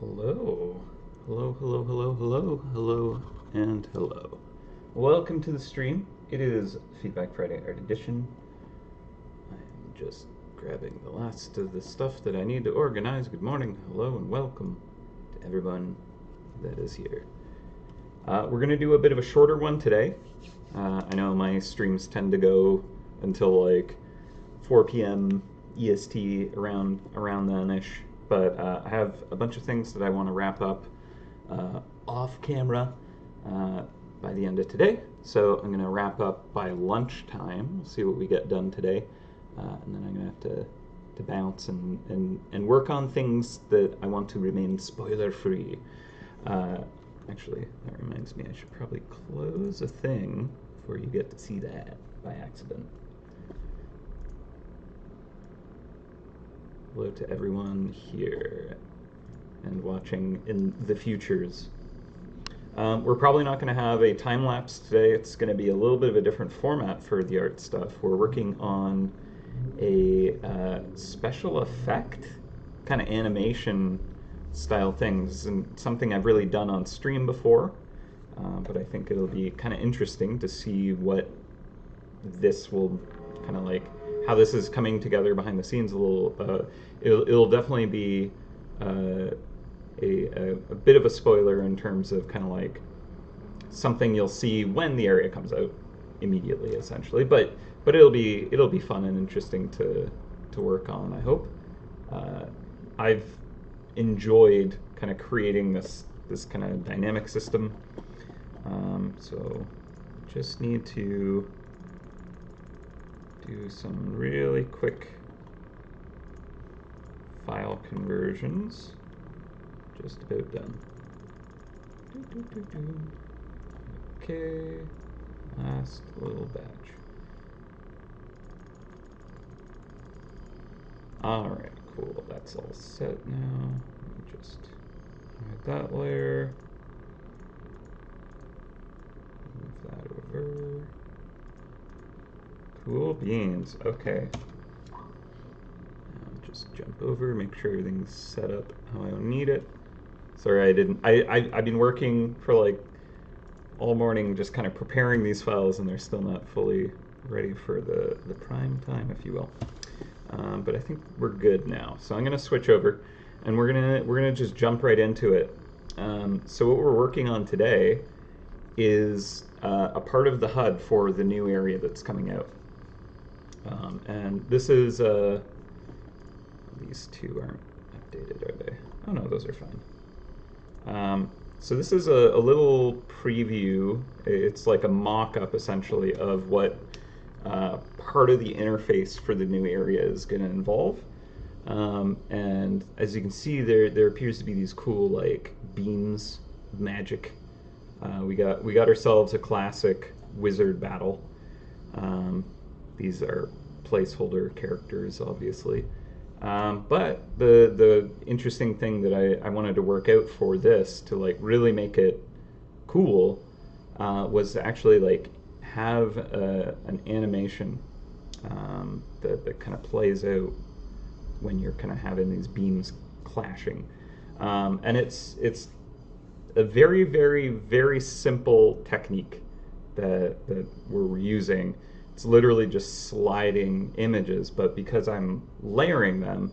Hello. Hello, hello, hello, hello, hello, and hello. Welcome to the stream. It is Feedback Friday Art Edition. I'm just grabbing the last of the stuff that I need to organize. Good morning, hello, and welcome to everyone that is here. We're going to do a bit of a shorter one today. I know my streams tend to go until like 4 p.m. EST around then-ish. But I have a bunch of things that I want to wrap up off camera by the end of today. So I'm going to wrap up by lunchtime. We'll see what we get done today. And then I'm going to have to bounce and work on things that I want to remain spoiler-free. Actually, that reminds me, I should probably close a thing before you get to see that by accident. Hello to everyone here and watching in the futures. We're probably not going to have a time lapse today. It's going to be a little bit of a different format for the art stuff. We're working on a special effect kind of animation style things, and something I've really done on stream before, but I think it'll be kind of interesting to see what this will kind of like, how this is coming together behind the scenes a little. It'll definitely be a bit of a spoiler in terms of kind of like something you'll see when the area comes out immediately, essentially. But it'll be fun and interesting to work on, I hope. I've enjoyed kind of creating this kind of dynamic system. So just need to do some really quick file conversions. Just about done. Okay, last little batch. Alright, cool, that's all set now. Let me just hide that layer. Move that over. Cool beans. Okay. Now just jump over, make sure everything's set up how I need it. Sorry, I've been working for like all morning just kind of preparing these files, and they're still not fully ready for the prime time, if you will. But I think we're good now. So I'm gonna switch over, and we're gonna just jump right into it. So what we're working on today is a part of the HUD for the new area that's coming out. And this is, these two aren't updated, are they? Oh no, those are fine. So this is a little preview. It's like a mock-up, essentially, of what part of the interface for the new area is going to involve. And as you can see, there appears to be these cool like beams of magic. We got ourselves a classic wizard battle. These are placeholder characters, obviously. But the interesting thing that I wanted to work out for this to like really make it cool was to actually like have an animation that kind of plays out when you're kind of having these beams clashing. And it's a very, very, very simple technique that we're using. It's literally just sliding images, but because I'm layering them,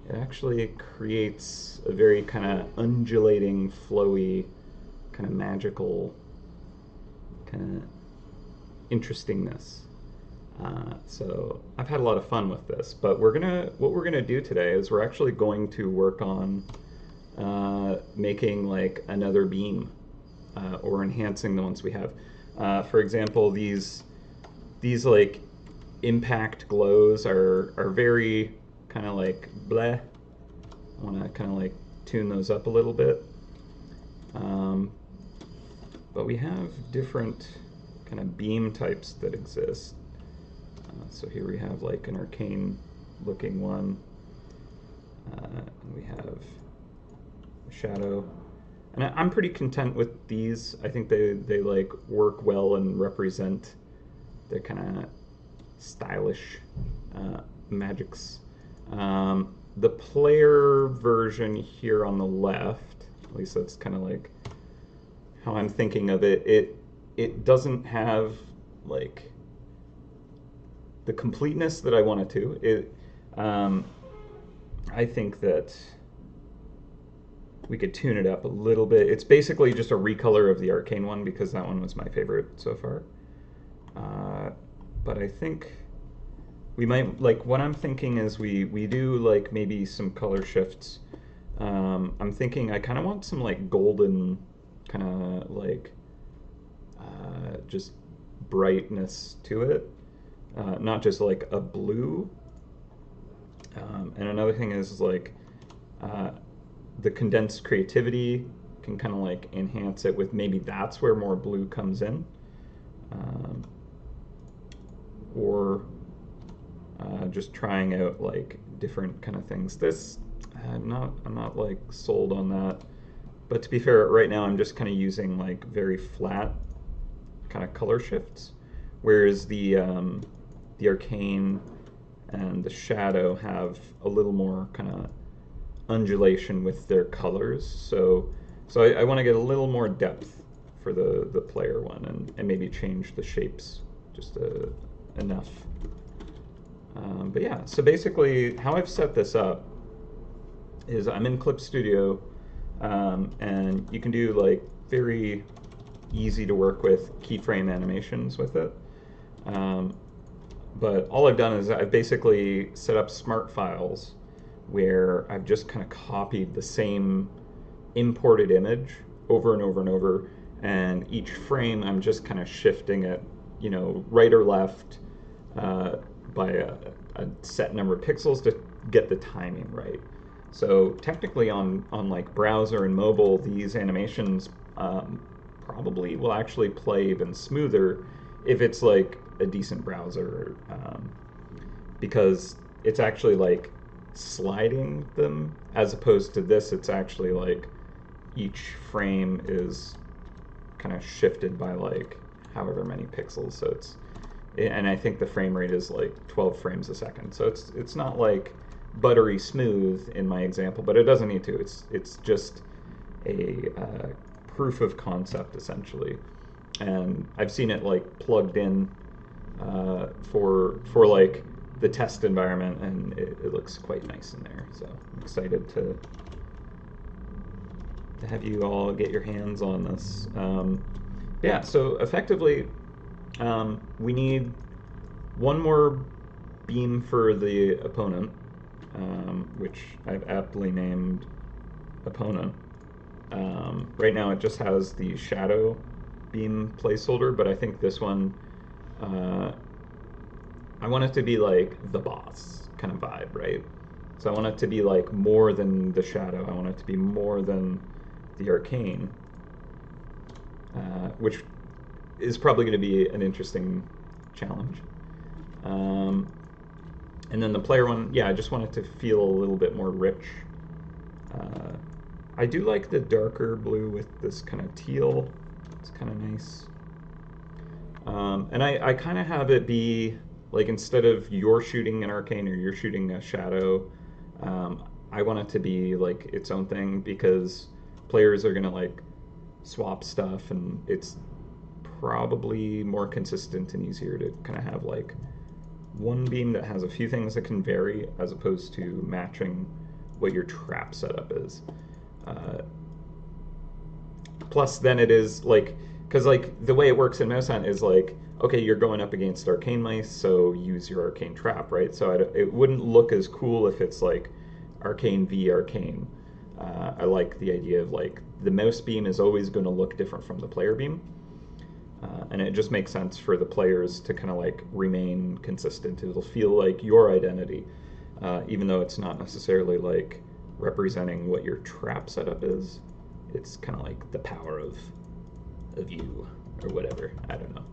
it actually creates a very kind of undulating, flowy, kind of magical, kind of interestingness. So I've had a lot of fun with this, but what we're gonna do today is we're actually going to work on making like another beam or enhancing the ones we have. For example, these like impact glows are very kind of like bleh. I want to kind of like tune those up a little bit. But we have different kind of beam types that exist. So here we have like an arcane looking one. We have a shadow. And I'm pretty content with these. I think they like work well and represent the kind of stylish magics. The player version here on the left At least that's kind of like how I'm thinking of it. It doesn't have like the completeness that I want it to. I think that we could tune it up a little bit. It's basically just a recolor of the Arcane one because that one was my favorite so far. But I think we might, like, what I'm thinking is we do like maybe some color shifts. I'm thinking I kind of want some like golden kind of like just brightness to it, not just like a blue. And another thing is like the condensed creativity can kind of like enhance it with maybe that's where more blue comes in, or just trying out like different kind of things. This I'm not like sold on that, but to be fair, right now I'm just kind of using like very flat kind of color shifts, whereas the Arcane and the Shadow have a little more kind of undulation with their colors. So I want to get a little more depth for the player one, and maybe change the shapes just enough. But yeah, so basically how I've set this up is I'm in Clip Studio, and you can do like very easy to work with keyframe animations with it. But all I've done is I've basically set up smart files where I've just kind of copied the same imported image over and over and over, and each frame I'm just kind of shifting it, you know, right or left by a set number of pixels to get the timing right. So technically on like browser and mobile, these animations probably will actually play even smoother if it's like a decent browser, because it's actually like sliding them, as opposed to this, it's actually like each frame is kind of shifted by like however many pixels. So and I think the frame rate is like 12 frames a second. So it's not like buttery smooth in my example, but it doesn't need to. It's just a proof of concept essentially, and I've seen it like plugged in for like the test environment, and it looks quite nice in there. So I'm excited to have you all get your hands on this. Yeah, so effectively we need one more beam for the opponent, which I've aptly named opponent. Right now it just has the shadow beam placeholder, but I think this one I want it to be like the boss kind of vibe, right? So I want it to be like more than the shadow. I want it to be more than the Arcane, which is probably going to be an interesting challenge. And then the player one, yeah, I just want it to feel a little bit more rich. I do like the darker blue with this kind of teal. It's kind of nice. And I kind of have it be like, instead of you're shooting an Arcane or you're shooting a shadow, I want it to be like its own thing, because players are gonna like swap stuff, and it's probably more consistent and easier to kind of have like one beam that has a few things that can vary, as opposed to matching what your trap setup is. Plus then it is like, because like the way it works in MouseHunt is like, okay, you're going up against Arcane mice, so use your Arcane trap, right? So it wouldn't look as cool if it's like Arcane v Arcane. I like the idea of like the mouse beam is always going to look different from the player beam, and it just makes sense for the players to kind of like remain consistent. It'll feel like your identity, even though it's not necessarily like representing what your trap setup is. It's kind of like the power of you, or whatever. I don't know.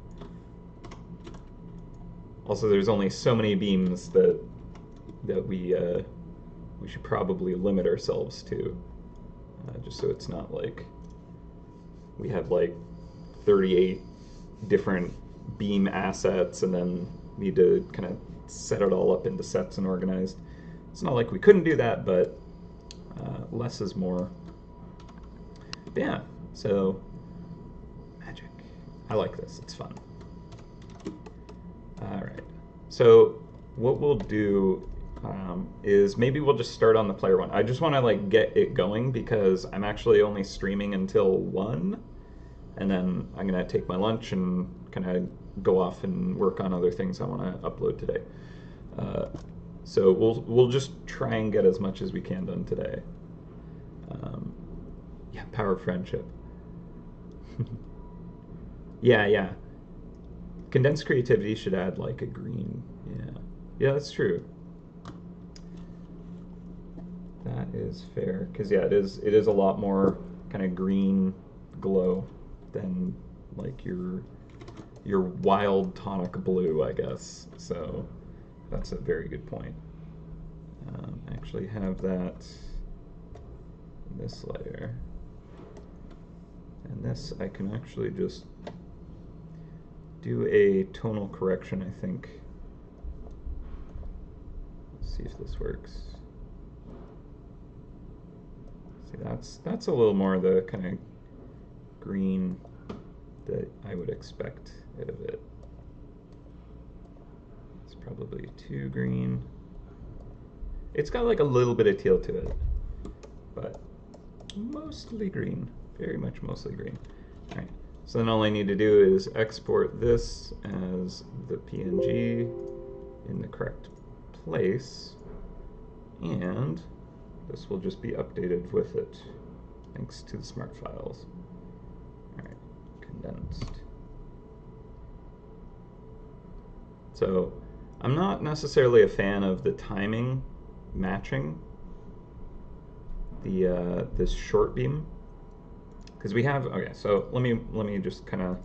Also, there's only so many beams that we should probably limit ourselves to, just so it's not like we have like 38 different beam assets and then need to kind of set it all up into sets and organized. It's not like we couldn't do that, but less is more. But yeah, so magic. I like this. It's fun. All right. So what we'll do is maybe we'll just start on the player one. I just want to like get it going because I'm actually only streaming until 1, and then I'm gonna take my lunch and kind of go off and work on other things I want to upload today. So we'll just try and get as much as we can done today. Yeah, power of friendship. Yeah. Condensed creativity should add like a green. Yeah, that's true. That is fair because yeah, it is a lot more kind of green glow than like your wild tonic blue, I guess. So that's a very good point. Actually have that in this layer. And this I can actually just do a tonal correction, I think. Let's see if this works. See, that's a little more the kind of green that I would expect out of it. It's probably too green. It's got like a little bit of teal to it, but mostly green. Very much mostly green. All right. So then all I need to do is export this as the PNG in the correct place, and this will just be updated with it, thanks to the smart files. All right, condensed. So I'm not necessarily a fan of the timing matching the this short beam. Because we have, okay, so let me just kind of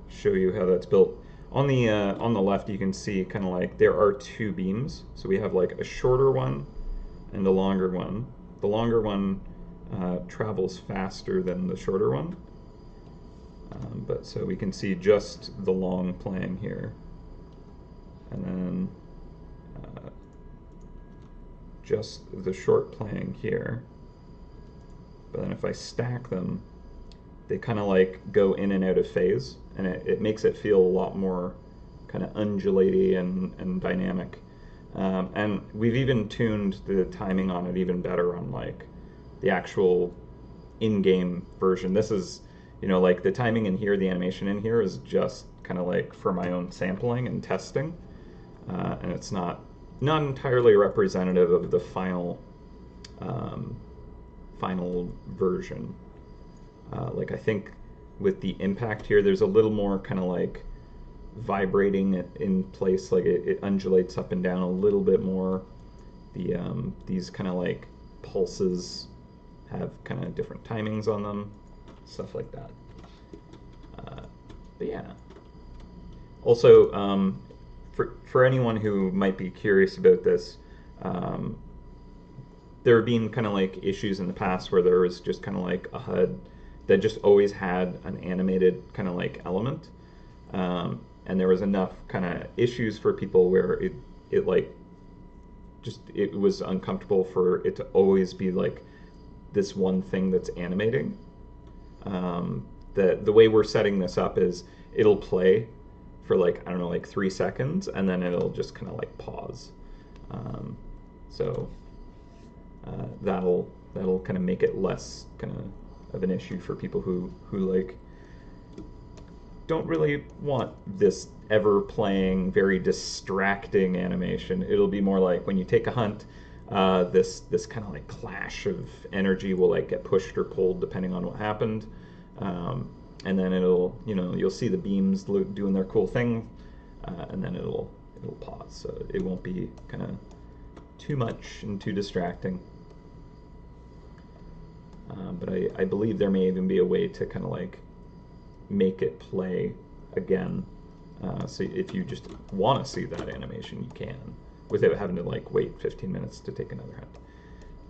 show you how that's built. On the left, you can see kind of like there are 2 beams. So we have like a shorter one and a longer one. The longer one travels faster than the shorter one. But so we can see just the long playing here, and then just the short playing here. But then if I stack them, they kind of like go in and out of phase, and it makes it feel a lot more kind of undulaty and dynamic. And we've even tuned the timing on it even better on like the actual in-game version. This is, you know, like the timing in here, the animation in here is just kind of like for my own sampling and testing, and it's not entirely representative of the final version. Like I think with the impact here, there's a little more kind of like vibrating in place, like it undulates up and down a little bit more. These kind of like pulses have kind of different timings on them, stuff like that. But yeah. Also, for anyone who might be curious about this, there have been kind of like issues in the past where there was just kind of like a HUD that just always had an animated kind of like element, and there was enough kind of issues for people where it like just it was uncomfortable for it to always be like this one thing that's animating. The way we're setting this up is it'll play for like, I don't know, like 3 seconds, and then it'll just kind of like pause. So that'll kind of make it less kind of an issue for people who like don't really want this ever playing, very distracting animation. It'll be more like when you take a hunt, this kind of like clash of energy will like get pushed or pulled depending on what happened, and then it'll, you know, you'll see the beams doing their cool thing, and then it'll pause. So it won't be kind of too much and too distracting. But I believe there may even be a way to kind of like make it play again. So if you just want to see that animation, you can, without having to like wait 15 minutes to take another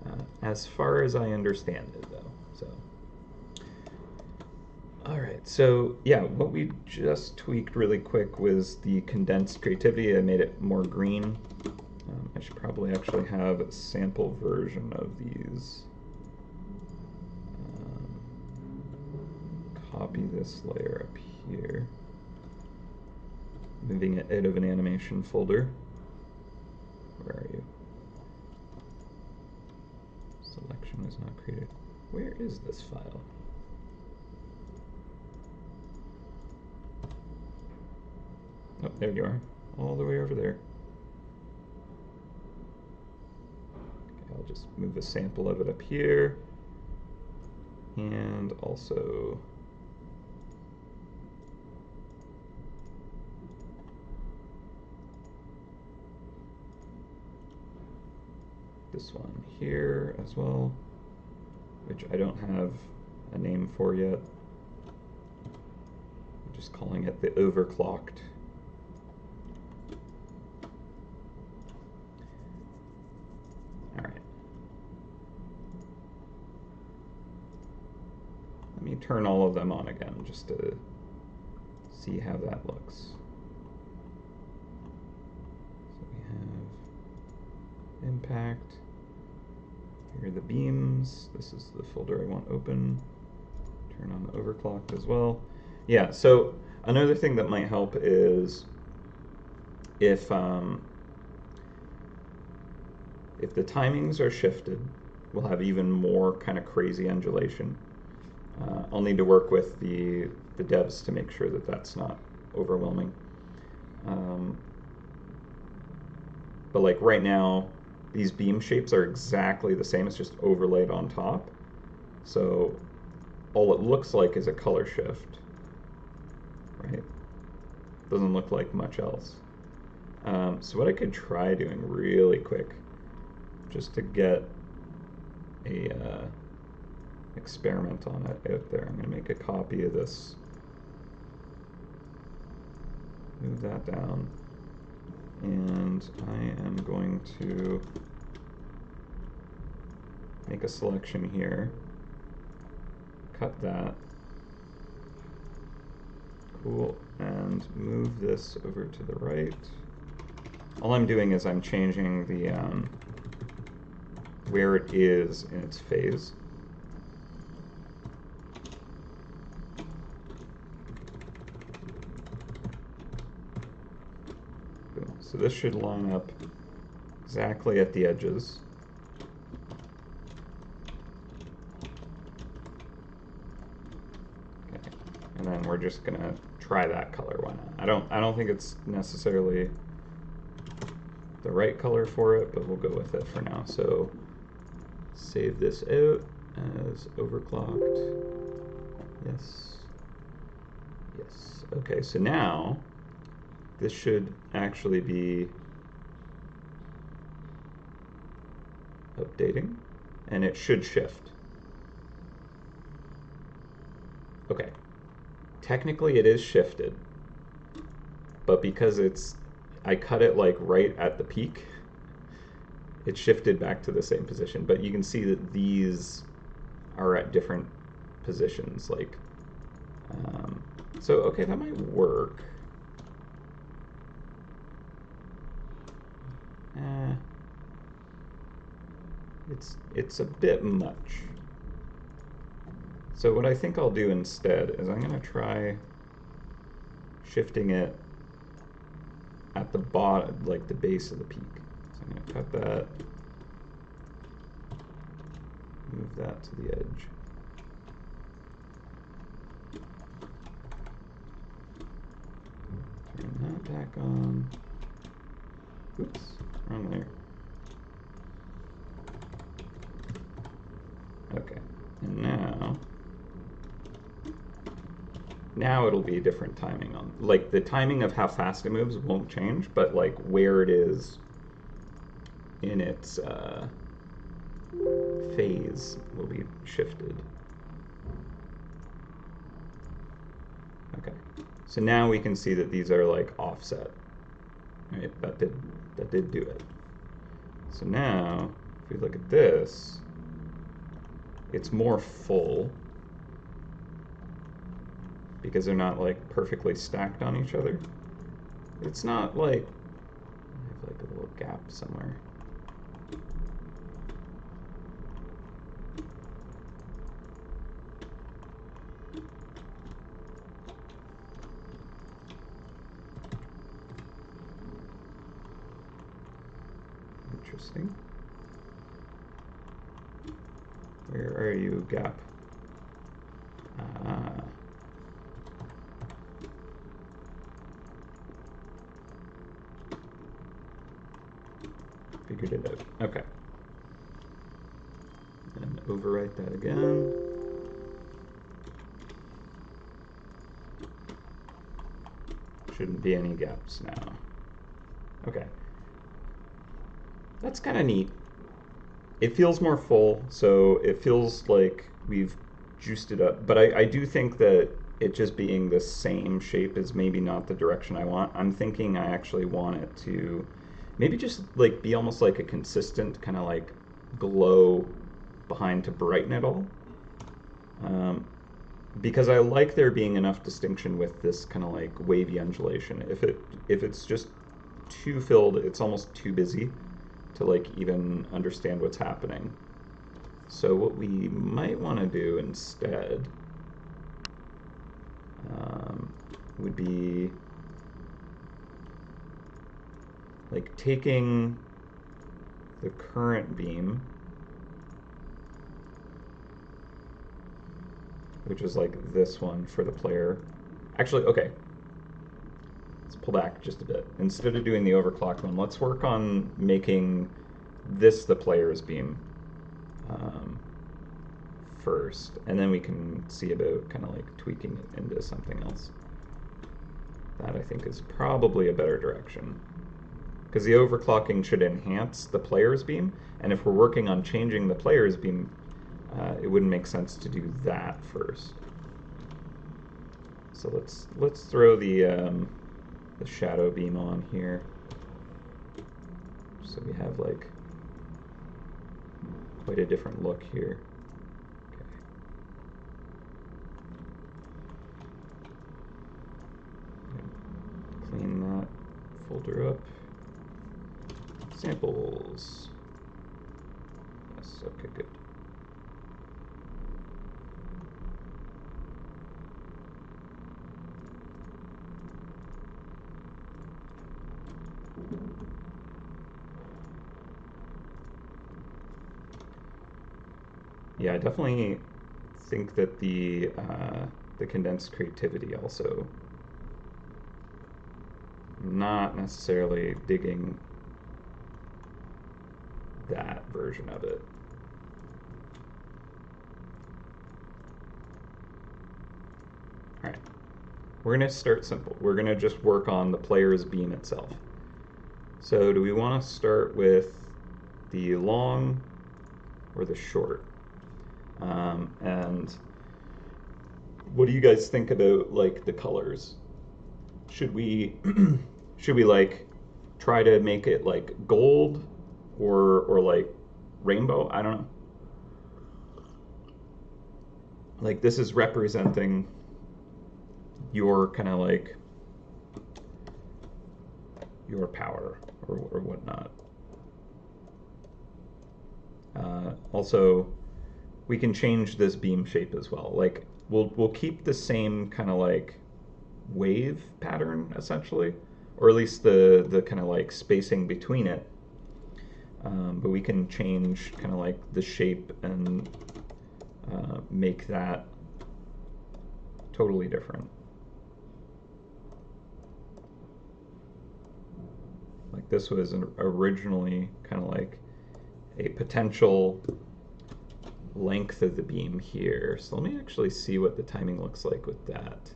hunt. As far as I understand it, though. So, all right. So yeah, what we just tweaked really quick was the condensed creativity. I made it more green. I should probably actually have a sample version of these. copy this layer up here, moving it out of an animation folder. Where are you? Selection is not created. Where is this file? Oh, there you are, all the way over there. Okay, I'll just move a sample of it up here, and also this one here as well, which I don't have a name for yet. I'm just calling it the Overclocked. All right. Let me turn all of them on again just to see how that looks. So we have impact. Here are the beams. This is the folder I want open. Turn on the overclocked as well. Yeah, so another thing that might help is if the timings are shifted, we'll have even more kind of crazy undulation. I'll need to work with the devs to make sure that that's not overwhelming. But like right now, these beam shapes are exactly the same. It's just overlaid on top. So all it looks like is a color shift, right? Doesn't look like much else. So what I could try doing really quick, just to get a experiment on it out there. I'm going to make a copy of this. Move that down. And I am going to make a selection here. Cut that. Cool. And move this over to the right. All I'm doing is I'm changing the where it is in its phase. So this should line up exactly at the edges. Okay. And then we're just gonna try that color. Why not? I don't think it's necessarily the right color for it, but we'll go with it for now. So save this out as overclocked. Yes. Yes. Okay, so now this should actually be updating, and it should shift. Okay. Technically it is shifted, but because I cut it like right at the peak, it shifted back to the same position. But you can see that these are at different positions. Like, so okay, that might work. It's a bit much. So what I think I'll do instead is I'm going to try shifting it at the bottom, like the base of the peak. So I'm going to cut that, move that to the edge. Turn that back on. Oops, wrong layer. Okay, and now it'll be a different timing on, like the timing of how fast it moves won't change, but like where it is in its phase will be shifted. Okay, so now we can see that these are like offset. Right, that did do it. So now if we look at this, it's more full because they're not like perfectly stacked on each other. It's not like, I have like a little gap somewhere. Interesting. Where are you, gap? Ah. Figured it out. Okay. And overwrite that again. Shouldn't be any gaps now. Okay. That's kind of neat. It feels more full, so it feels like we've juiced it up. But I do think that it just being the same shape is maybe not the direction I want. I'm thinking I actually want it to maybe just like be almost like a consistent kind of like glow behind to brighten it all. Because I like there being enough distinction with this kind of like wavy undulation. If it's just too filled, it's almost too busy to like even understand what's happening. So what we might want to do instead would be like taking the current beam, which is like this one for the player. Actually, okay, let's pull back just a bit. Instead of doing the overclocked one, let's work on making this the player's beam first, and then we can see about kind of like tweaking it into something else. That I think is probably a better direction, because the overclocking should enhance the player's beam, and if we're working on changing the player's beam, it wouldn't make sense to do that first. So let's throw the shadow beam on here, so we have like quite a different look here. Clean that folder up. Samples. Yes, okay, good. Yeah, I definitely think that the condensed creativity also, not necessarily digging that version of it. All right, we're gonna start simple. We're gonna just work on the player's beam itself. So do we want to start with the long or the short? And what do you guys think about like the colors? Should we should we like try to make it like gold or like rainbow? I don't know. Like this is representing your kind of like your power or whatnot. Also, we can change this beam shape as well. Like we'll keep the same kind of like wave pattern essentially, or at least the kind of like spacing between it. But we can change kind of like the shape and make that totally different. Like this was originally kind of like a potential length of the beam here. So let me actually see what the timing looks like with that.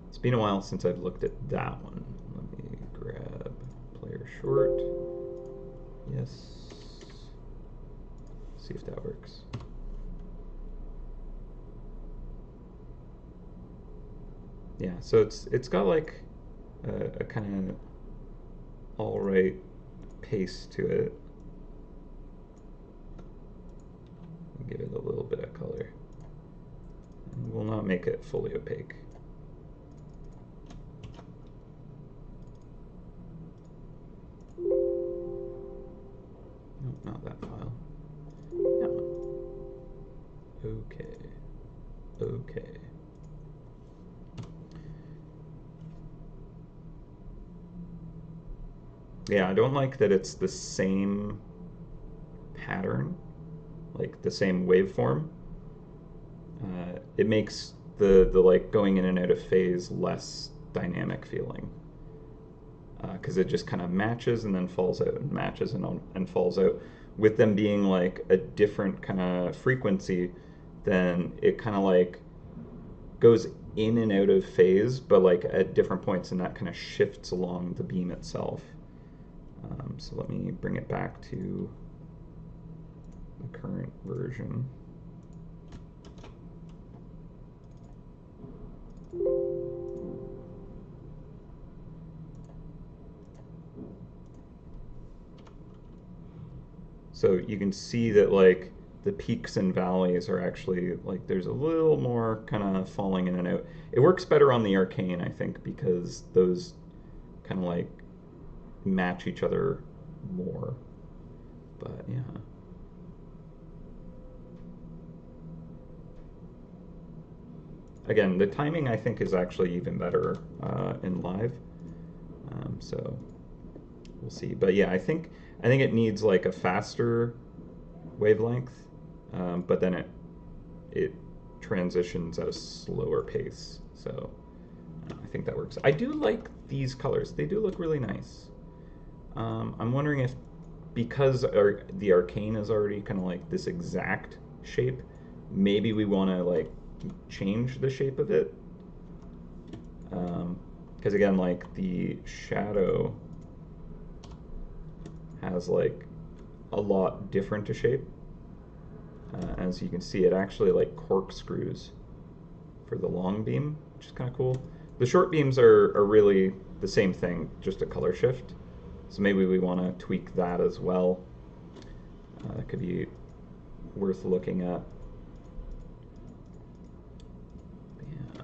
It's been a while since I've looked at that one. Let me grab player short. Yes. See if that works. Yeah, so it's got like a kind of all right pace to it. Give it a little bit of color. And we'll not make it fully opaque. Nope, not that file. That one. Okay. Okay. Yeah, I don't like that it's the same pattern, like the same waveform. It makes the like going in and out of phase less dynamic feeling because it just kind of matches and then falls out and matches and falls out. With them being like a different kind of frequency, then it kind of like goes in and out of phase, but like at different points, and that kind of shifts along the beam itself. So let me bring it back to the current version. So you can see that like the peaks and valleys are actually like there's a little more kind of falling in and out. It works better on the arcane, I think, because those kind of like match each other more. But yeah. Again, the timing I think is actually even better in live. So we'll see. But yeah, I think it needs like a faster wavelength, but then it transitions at a slower pace. So I think that works. I do like these colors. They do look really nice. I'm wondering if because the arcane is already kind of like this exact shape, maybe we want to like change the shape of it. Because again, like the shadow has like a lot different a shape. As you can see, it actually like corkscrews for the long beam, which is kind of cool. The short beams are really the same thing, just a color shift. So maybe we want to tweak that as well. That could be worth looking at. Yeah.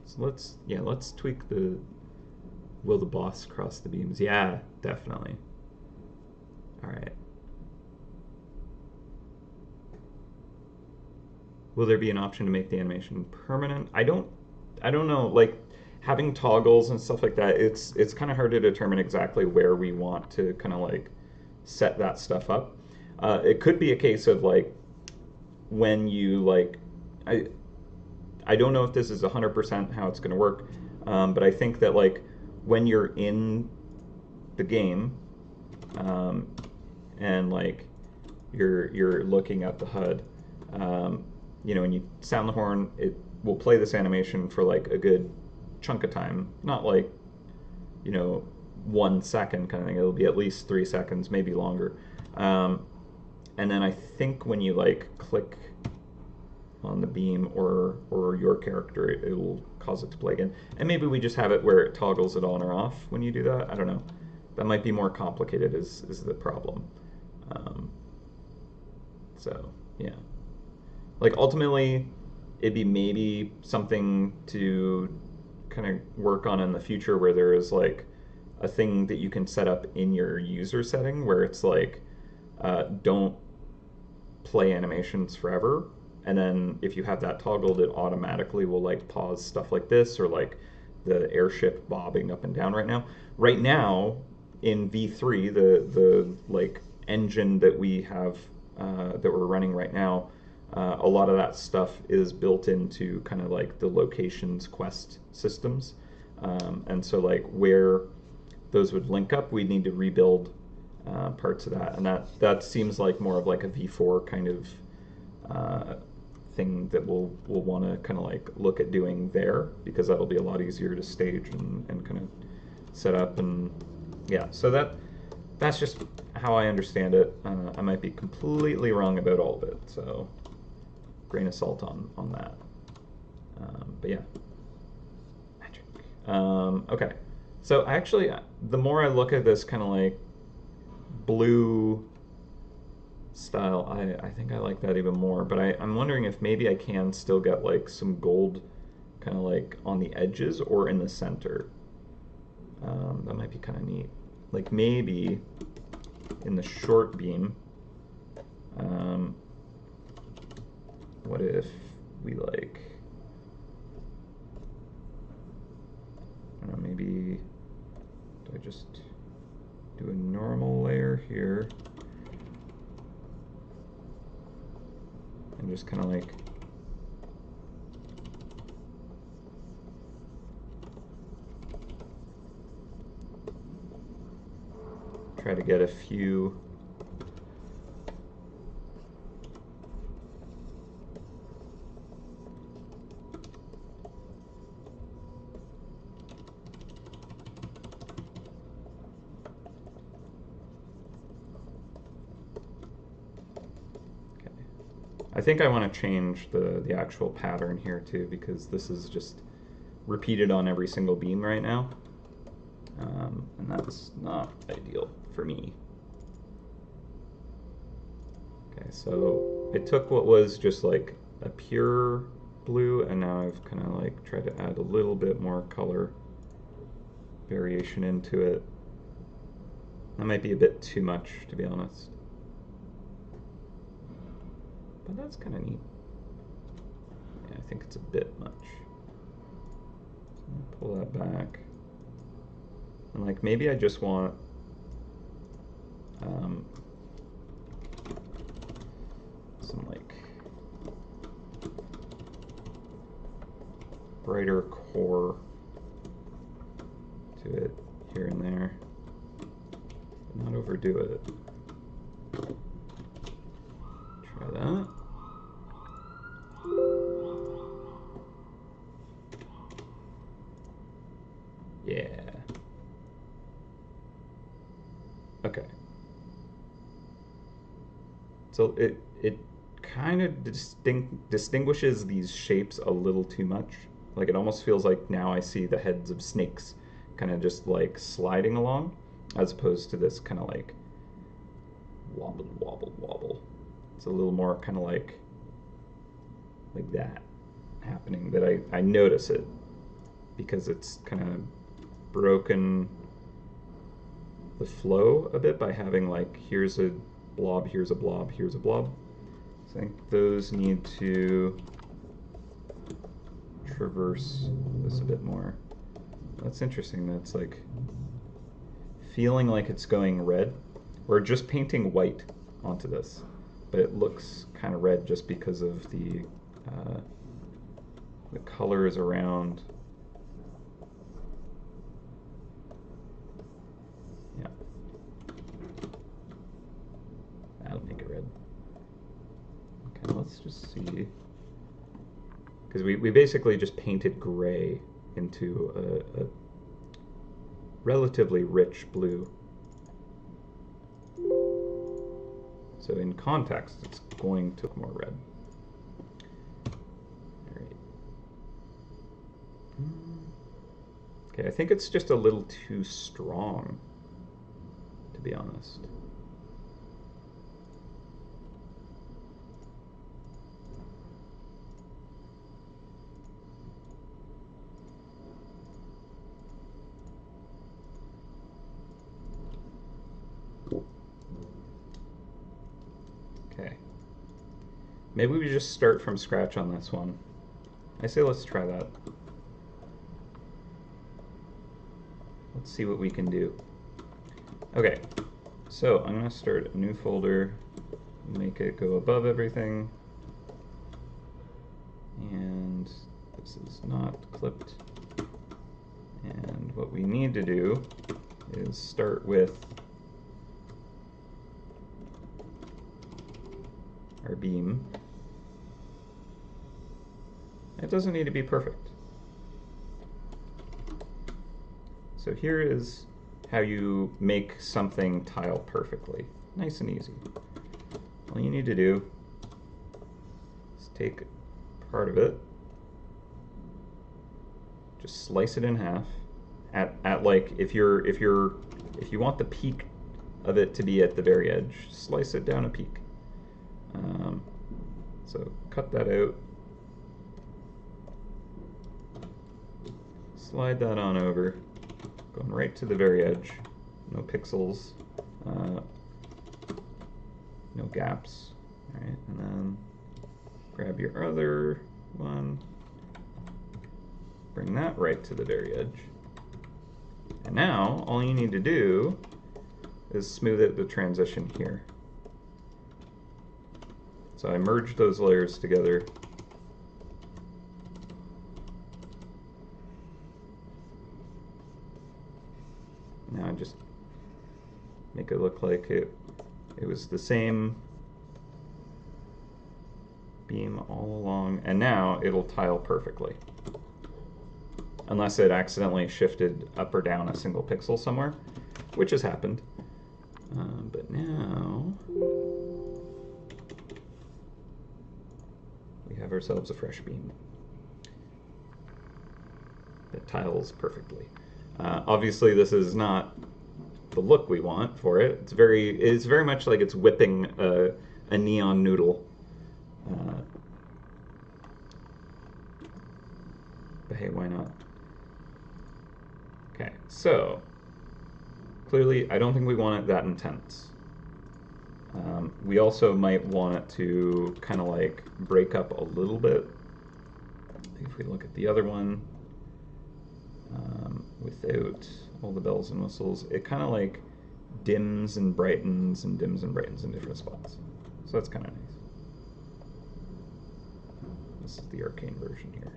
So let's tweak the. Will the boss cross the beams? Yeah, definitely. All right. Will there be an option to make the animation permanent? I don't know. Like having toggles and stuff like that, it's kind of hard to determine exactly where we want to kind of like set that stuff up. It could be a case of like when you like, I don't know if this is 100% how it's going to work, but I think that like when you're in the game, and like you're looking at the HUD, and you sound the horn, it will play this animation for like a good chunk of time, not like 1 second kind of thing. It'll be at least 3 seconds, maybe longer. And then I think when you like click on the beam or your character, it will cause it to play again. And maybe we just have it where it toggles it on or off when you do that. I don't know. That might be more complicated is the problem. So yeah, like ultimately it'd be maybe something to kind of work on in the future where there is like a thing that you can set up in your user setting where it's like don't play animations forever, and then if you have that toggled, it automatically will like pause stuff like this, or like the airship bobbing up and down right now in V3, the like engine that we have that we're running right now, a lot of that stuff is built into kind of like the locations quest systems, and so like where those would link up, we need to rebuild parts of that, and that seems like more of like a V4 kind of thing that we'll want to kind of like look at doing there, because that'll be a lot easier to stage and kind of set up. And yeah, so that's just how I understand it. I might be completely wrong about all of it, so grain of salt on that. But yeah, magic. Okay, so actually, the more I look at this kind of like blue style, I think I like that even more. But I'm wondering if maybe I can still get like some gold kind of like on the edges or in the center. That might be kind of neat. Like maybe in the short beam, what if we like, I don't know, just kind of like try to get a few I think I want to change the actual pattern here too, because this is just repeated on every single beam right now, and that's not ideal for me. Okay, so I took what was just like a pure blue, and now I've kind of like tried to add a little bit more color variation into it. That might be a bit too much, to be honest. But that's kind of neat. Yeah, I think it's a bit much. So I'm gonna pull that back. And like maybe I just want some like brighter core to it here and there, but not overdo it. Try that. Yeah. Okay. So it kind of distinguishes these shapes a little too much. Like it almost feels like now I see the heads of snakes kind of just like sliding along, as opposed to this kind of like wobble, wobble, wobble. It's a little more kind of like that happening, that I notice it because it's kind of broken the flow a bit by having like here's a blob, here's a blob, here's a blob. So I think those need to traverse this a bit more. That's interesting. That's like feeling like it's going red. We're just painting white onto this, but it looks kind of red just because of the colors around. Yeah, that'll make it red. Okay, let's just see. Because we basically just painted gray into a relatively rich blue. So in context, it's going to look more red. All right. Okay, I think it's just a little too strong, to be honest. Okay. Maybe we just start from scratch on this one. I say let's try that. Let's see what we can do. Okay, so I'm going to start a new folder, make it go above everything, and this is not clipped. And what we need to do is start with our beam. It doesn't need to be perfect. So here is how you make something tile perfectly. Nice and easy. All you need to do is take part of it, just slice it in half. At like if you want the peak of it to be at the very edge, slice it down a peak. So cut that out, slide that on over, going right to the very edge, no pixels, no gaps. All right, and then grab your other one, bring that right to the very edge. And now all you need to do is smooth out the transition here. So I merged those layers together. Now I just make it look like it was the same beam all along, and now it'll tile perfectly. Unless it accidentally shifted up or down a single pixel somewhere, which has happened. But now we have ourselves a fresh beam that tiles perfectly. Obviously, this is not the look we want for it. It's very much like it's whipping a neon noodle. But hey, why not? Okay, so clearly I don't think we want it that intense. We also might want it to kind of like break up a little bit. If we look at the other one, without all the bells and whistles, it kind of like dims and brightens in different spots. So that's kind of nice. This is the arcane version here.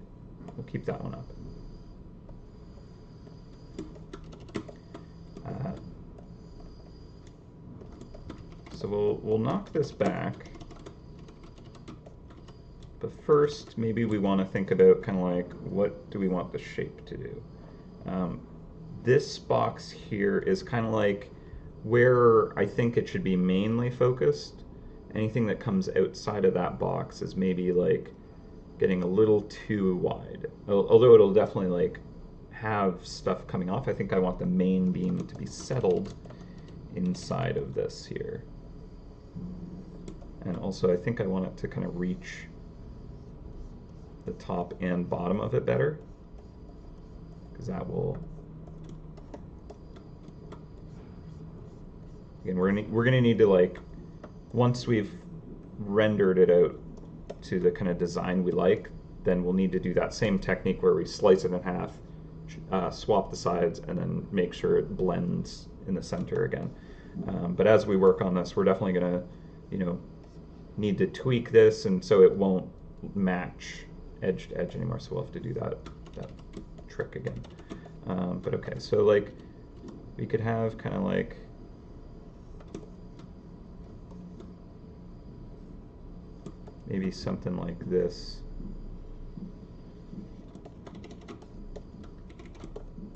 We'll keep that one up. So we'll knock this back, but first maybe we want to think about kind of like, what do we want the shape to do? This box here is kind of like where I think it should be mainly focused. Anything that comes outside of that box is maybe like getting a little too wide. Although it'll definitely like have stuff coming off, I think I want the main beam to be settled inside of this here. And also I think I want it to kind of reach the top and bottom of it better, because that will, again, we're gonna need to, like, once we've rendered it out to the kind of design we like, then we'll need to do that same technique where we slice it in half, swap the sides, and then make sure it blends in the center again. But as we work on this, we're definitely gonna, need to tweak this, and so it won't match edge to edge anymore. So we'll have to do that trick again. But okay, so like we could have kind of like maybe something like this.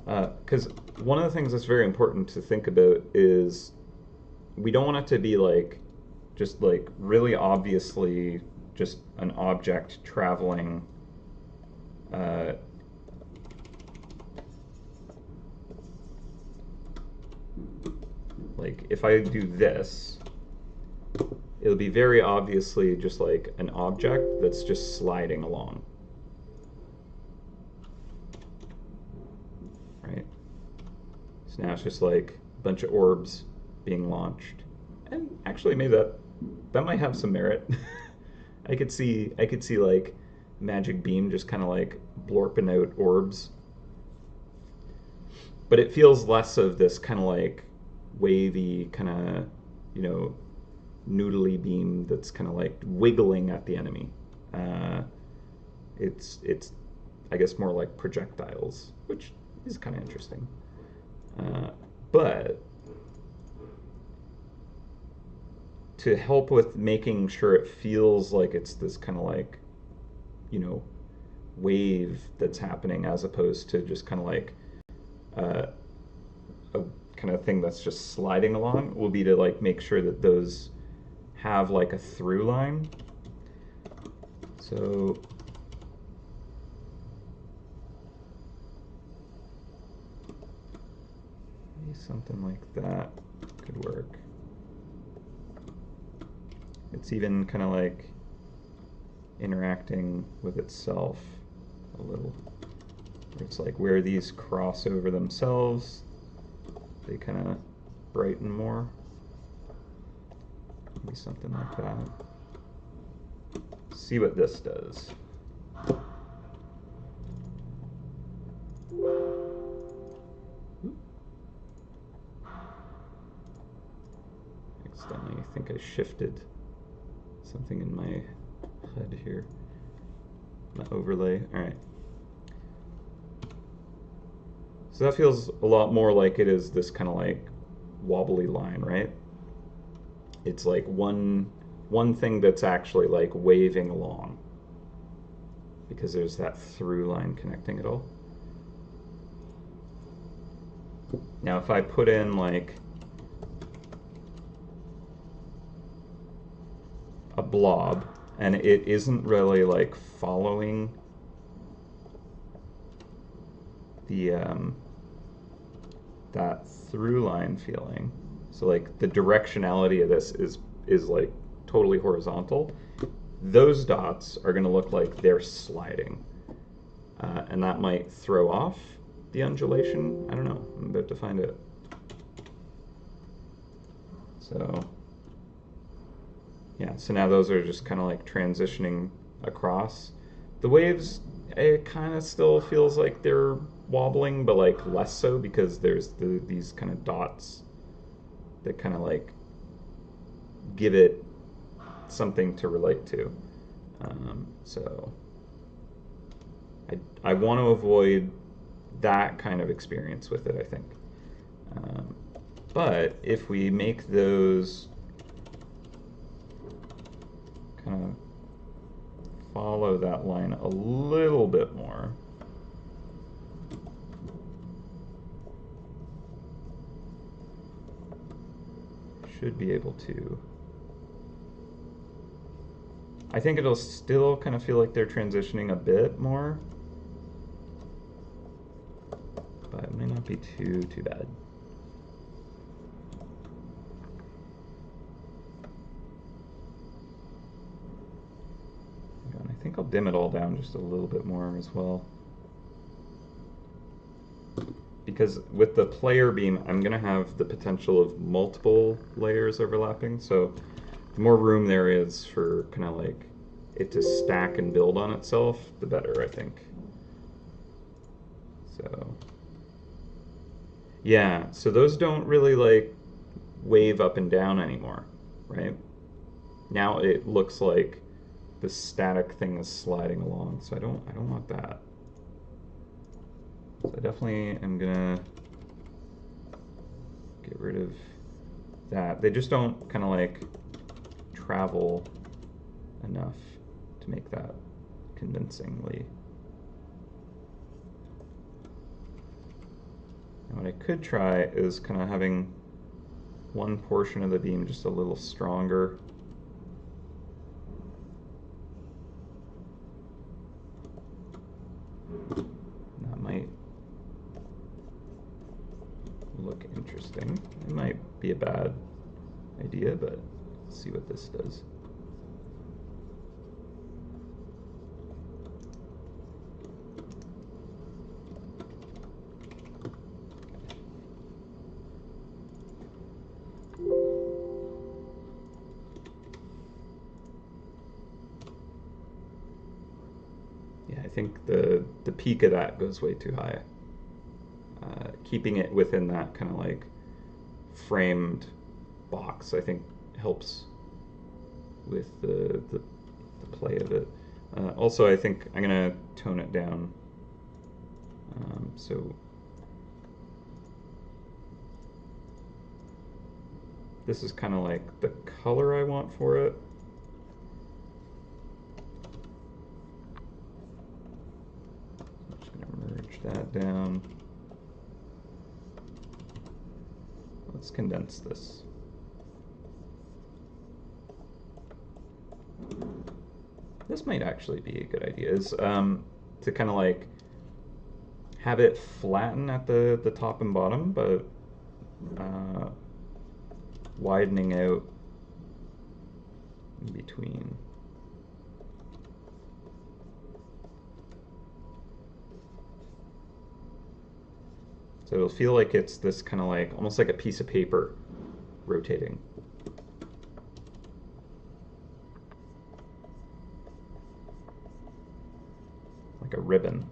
Because one of the things that's very important to think about is we don't want it to be like just like really obviously just an object traveling like if I do this, it'll be very obviously just like an object that's just sliding along. Right? So now it's just like a bunch of orbs being launched. And actually maybe that might have some merit. I could see like magic beam just kind of like blorping out orbs. But it feels less of this kind of like wavy kind of, noodly beam that's kind of like wiggling at the enemy. It's I guess more like projectiles, which is kind of interesting. But to help with making sure it feels like it's this kind of like, wave that's happening as opposed to just kind of like a kind of thing that's just sliding along, will be to like make sure that those have like a through line. So maybe something like that could work. It's even kind of like interacting with itself a little. It's like where these cross over themselves, they kind of brighten more. Maybe something like that. See what this does. Accidentally, I think I shifted something in my HUD here. My overlay. All right. So that feels a lot more like it is this kind of like wobbly line, right? It's like one thing that's actually like waving along because there's that through line connecting it all. Now if I put in like a blob and it isn't really like following the that through line feeling, so like the directionality of this is like totally horizontal, those dots are going to look like they're sliding, and that might throw off the undulation. I don't know, I'm about to find it. So yeah, so now those are just kind of like transitioning across. The waves, it kind of still feels like they're wobbling, but like less so because there's these kind of dots that kind of like give it something to relate to. So I want to avoid that kind of experience with it, I think. But if we make those kind of follow that line a little bit more, should be able to. I think it'll still kind of feel like they're transitioning a bit more, but it may not be too bad. And I think I'll dim it all down just a little bit more as well, because with the player beam, I'm going to have the potential of multiple layers overlapping, so the more room there is for kind of like it to stack and build on itself, the better, I think. So yeah, so those don't really like wave up and down anymore, right? Now it looks like the static thing is sliding along, so I don't want that. So I definitely am gonna get rid of that. They just don't kind of like travel enough to make that convincingly. And what I could try is kind of having one portion of the beam just a little stronger. That might look interesting. It might be a bad idea, but let's see what this does. Yeah, I think the peak of that goes way too high. Keeping it within that kind of like framed box, I think, helps with the play of it. Also, I think I'm gonna tone it down. So this is kind of like the color I want for it. I'm just gonna merge that down. Let's condense this. This might actually be a good idea, is to kind of like have it flatten at the top and bottom, but widening out in between. So it'll feel like it's this kind of like, almost like a piece of paper rotating. Like a ribbon.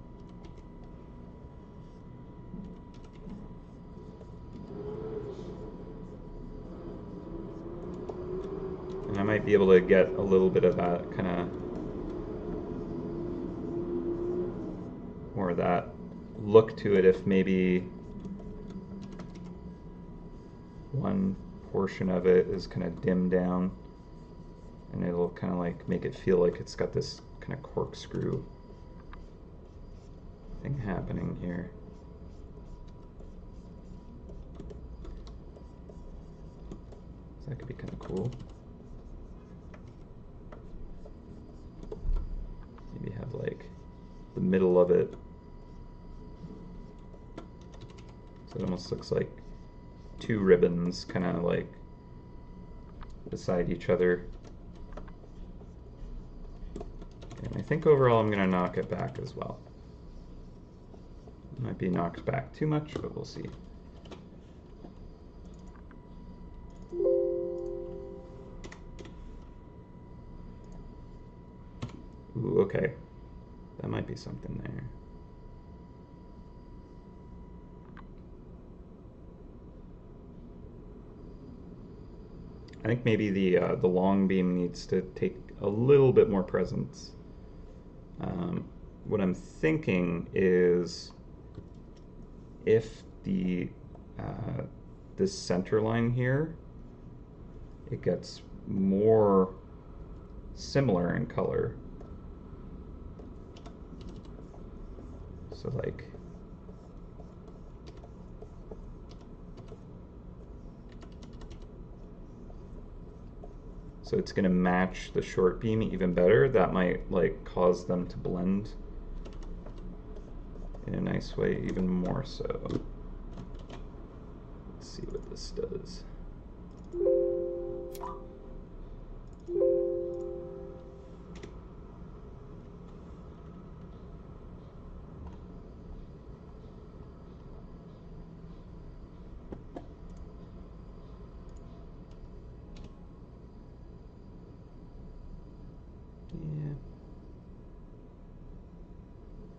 And I might be able to get a little bit of that kind of more of that look to it if maybe one portion of it is kind of dimmed down, and it'll kind of like make it feel like it's got this kind of corkscrew thing happening here. So that could be kind of cool. Maybe have like the middle of it, so it almost looks like two ribbons kind of like beside each other. And I think overall I'm going to knock it back as well. It might be knocked back too much, but we'll see. Ooh, okay. That might be something there. I think maybe the long beam needs to take a little bit more presence. What I'm thinking is if the this center line here, it gets more similar in color. So like so it's going to match the short beam even better. That might like cause them to blend in a nice way even more so. Let's see what this does. Yeah.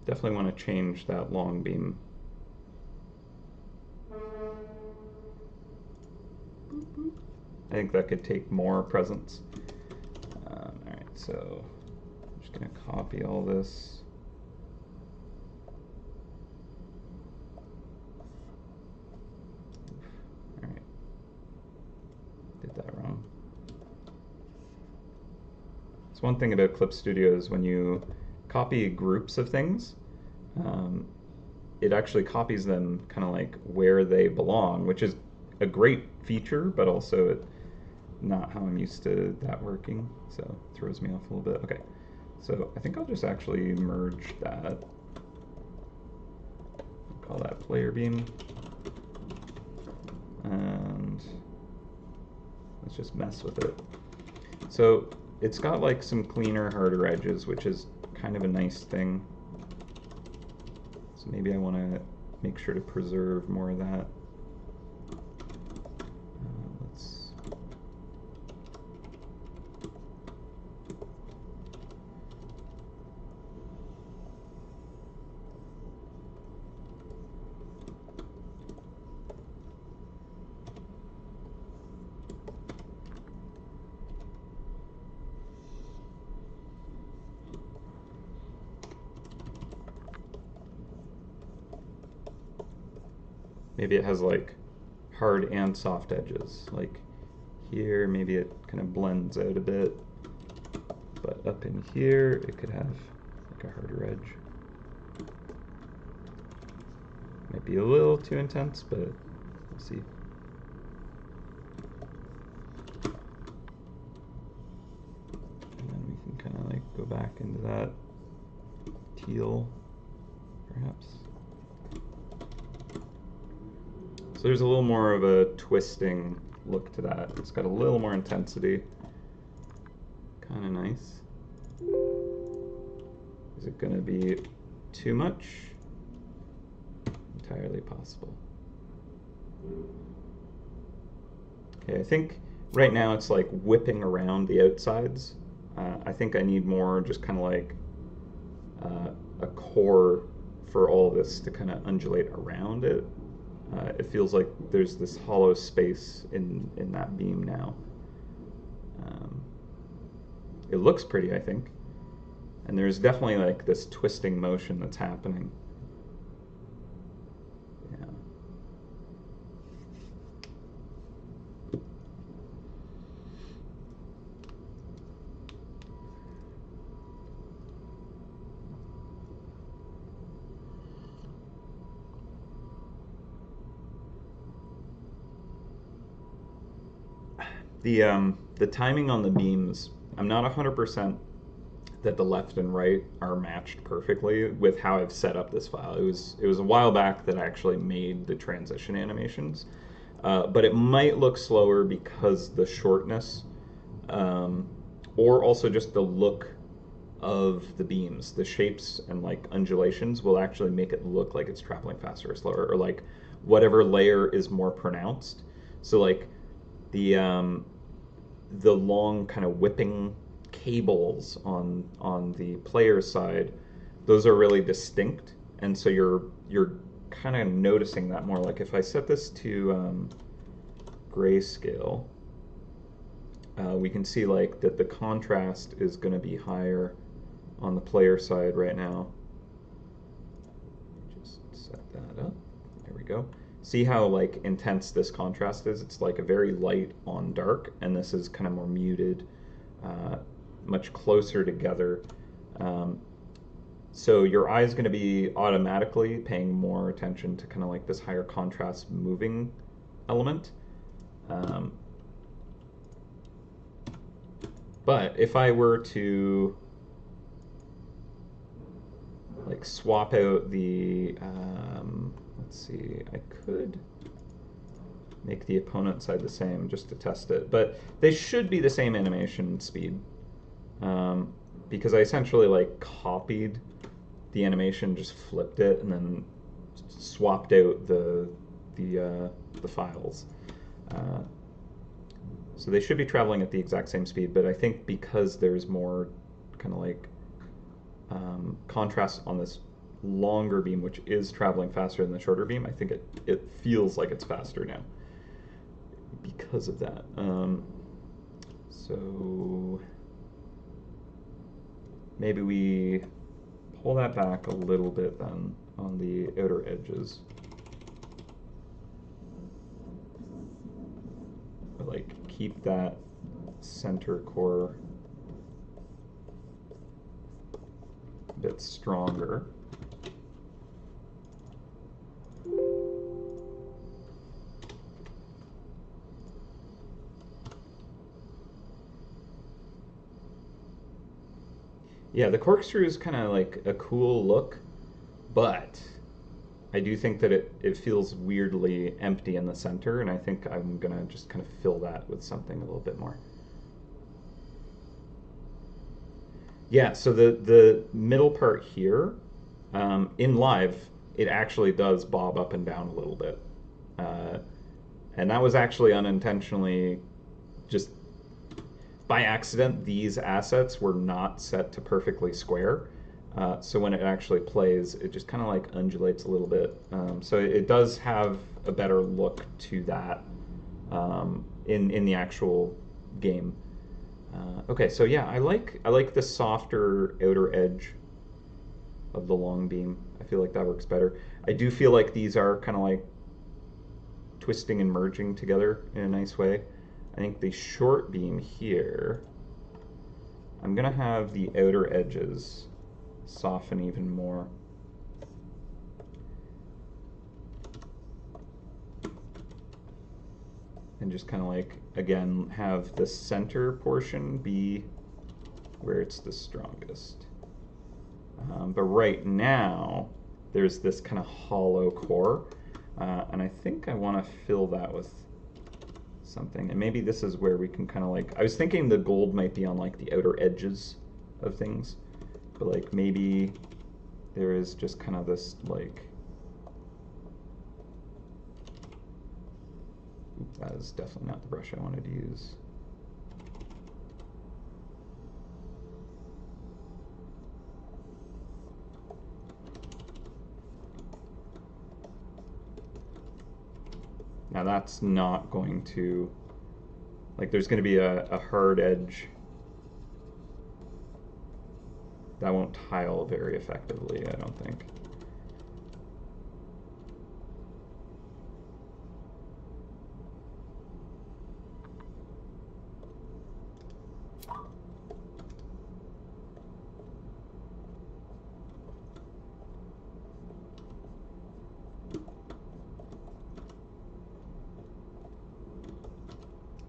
Definitely want to change that long beam. I think that could take more presence. Alright, so I'm just going to copy all this. Alright. Did that wrong. So one thing about Clip Studio is when you copy groups of things, it actually copies them kind of like where they belong, which is a great feature, but also not how I'm used to that working, so it throws me off a little bit. Okay, so I think I'll just actually merge that. I'll call that player beam, and let's just mess with it. So it's got like some cleaner, harder edges, which is kind of a nice thing. So maybe I want to make sure to preserve more of that. Maybe it has like hard and soft edges. Like here, maybe it kind of blends out a bit, but up in here, it could have like a harder edge. Might be a little too intense, but we'll see. And then we can kind of like go back into that teal, perhaps. So there's a little more of a twisting look to that. It's got a little more intensity. Kind of nice. Is it going to be too much? Entirely possible. Okay, I think right now it's like whipping around the outsides. I think I need more just kind of like a core for all this to kind of undulate around it. It feels like there's this hollow space in that beam now. It looks pretty, I think. And there's definitely like this twisting motion that's happening. Yeah. The timing on the beams, I'm not 100% that the left and right are matched perfectly with how I've set up this file. It was a while back that I actually made the transition animations, but it might look slower because the shortness, um, or also just the look of the beams, the shapes and like undulations will actually make it look like it's traveling faster or slower, or like whatever layer is more pronounced. So like the um, the long kind of whipping cables on the player side, those are really distinct, and so you're kind of noticing that more. Like if I set this to grayscale, we can see like that the contrast is going to be higher on the player side right now. Just set that up. There we go. See how like intense this contrast is? It's like a very light on dark, and this is kind of more muted, much closer together. Um, so your eye is going to be automatically paying more attention to kind of like this higher contrast moving element. Um, but if I were to like swap out the, let's see, I could make the opponent side the same just to test it, but they should be the same animation speed, because I essentially like copied the animation, just flipped it, and then swapped out the files. So they should be traveling at the exact same speed, but I think because there's more kind of like contrast on this longer beam, which is traveling faster than the shorter beam, I think it feels like it's faster now because of that. So maybe we pull that back a little bit then on the outer edges. But like keep that center core a bit stronger. Yeah, the corkscrew is kind of like a cool look, but I do think that it feels weirdly empty in the center, and I think I'm gonna just kind of fill that with something a little bit more. Yeah, so the middle part here, in live, it actually does bob up and down a little bit. Uh, and that was actually unintentionally, just by accident, these assets were not set to perfectly square. So when it actually plays, it just kind of like undulates a little bit. So it does have a better look to that in the actual game. Okay, so yeah, I like the softer outer edge of the long beam. I feel like that works better. I do feel like these are kind of like twisting and merging together in a nice way. I think the short beam here, I'm gonna have the outer edges soften even more. And just kind of like, again, have the center portion be where it's the strongest. But right now, there's this kind of hollow core, and I think I want to fill that with something. And maybe this is where we can kind of like, I was thinking the gold might be on like the outer edges of things, but like maybe there is just kind of this like, that is definitely not the brush I wanted to use. Now that's not going to, like there's going to be a hard edge that won't tile very effectively, I don't think.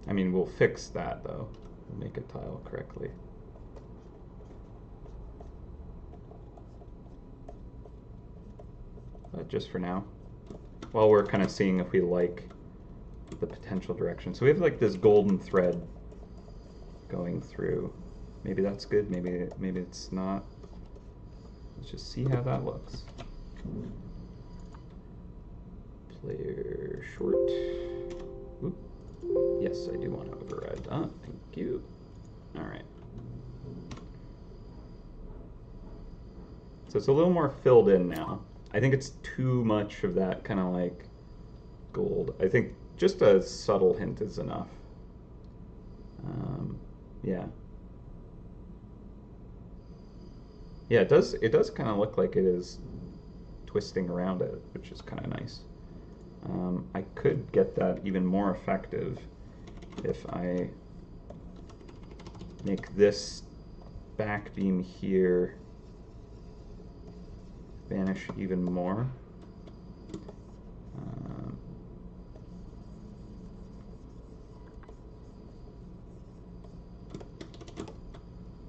I mean, we'll fix that though. We'll make it tile correctly. But just for now, while we're kind of seeing if we like the potential direction. So we have like this golden thread going through. Maybe that's good, maybe it's not. Let's just see how that looks. Player short. Oop. Yes, I do want to override that. Thank you. All right. So it's a little more filled in now. I think it's too much of that kind of like gold. I think just a subtle hint is enough. Yeah. Yeah, it does kind of look like it is twisting around it, which is kind of nice. I could get that even more effective if I make this back beam here vanish even more.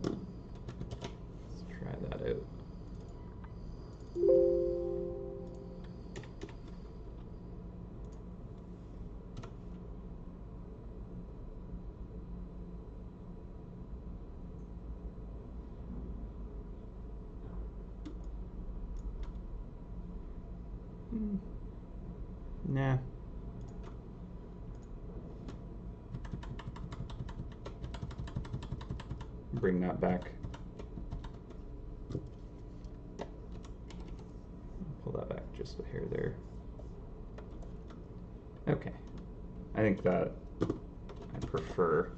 Let's try that out. Nah. Bring that back. Pull that back just a hair there. Okay. I think that I prefer.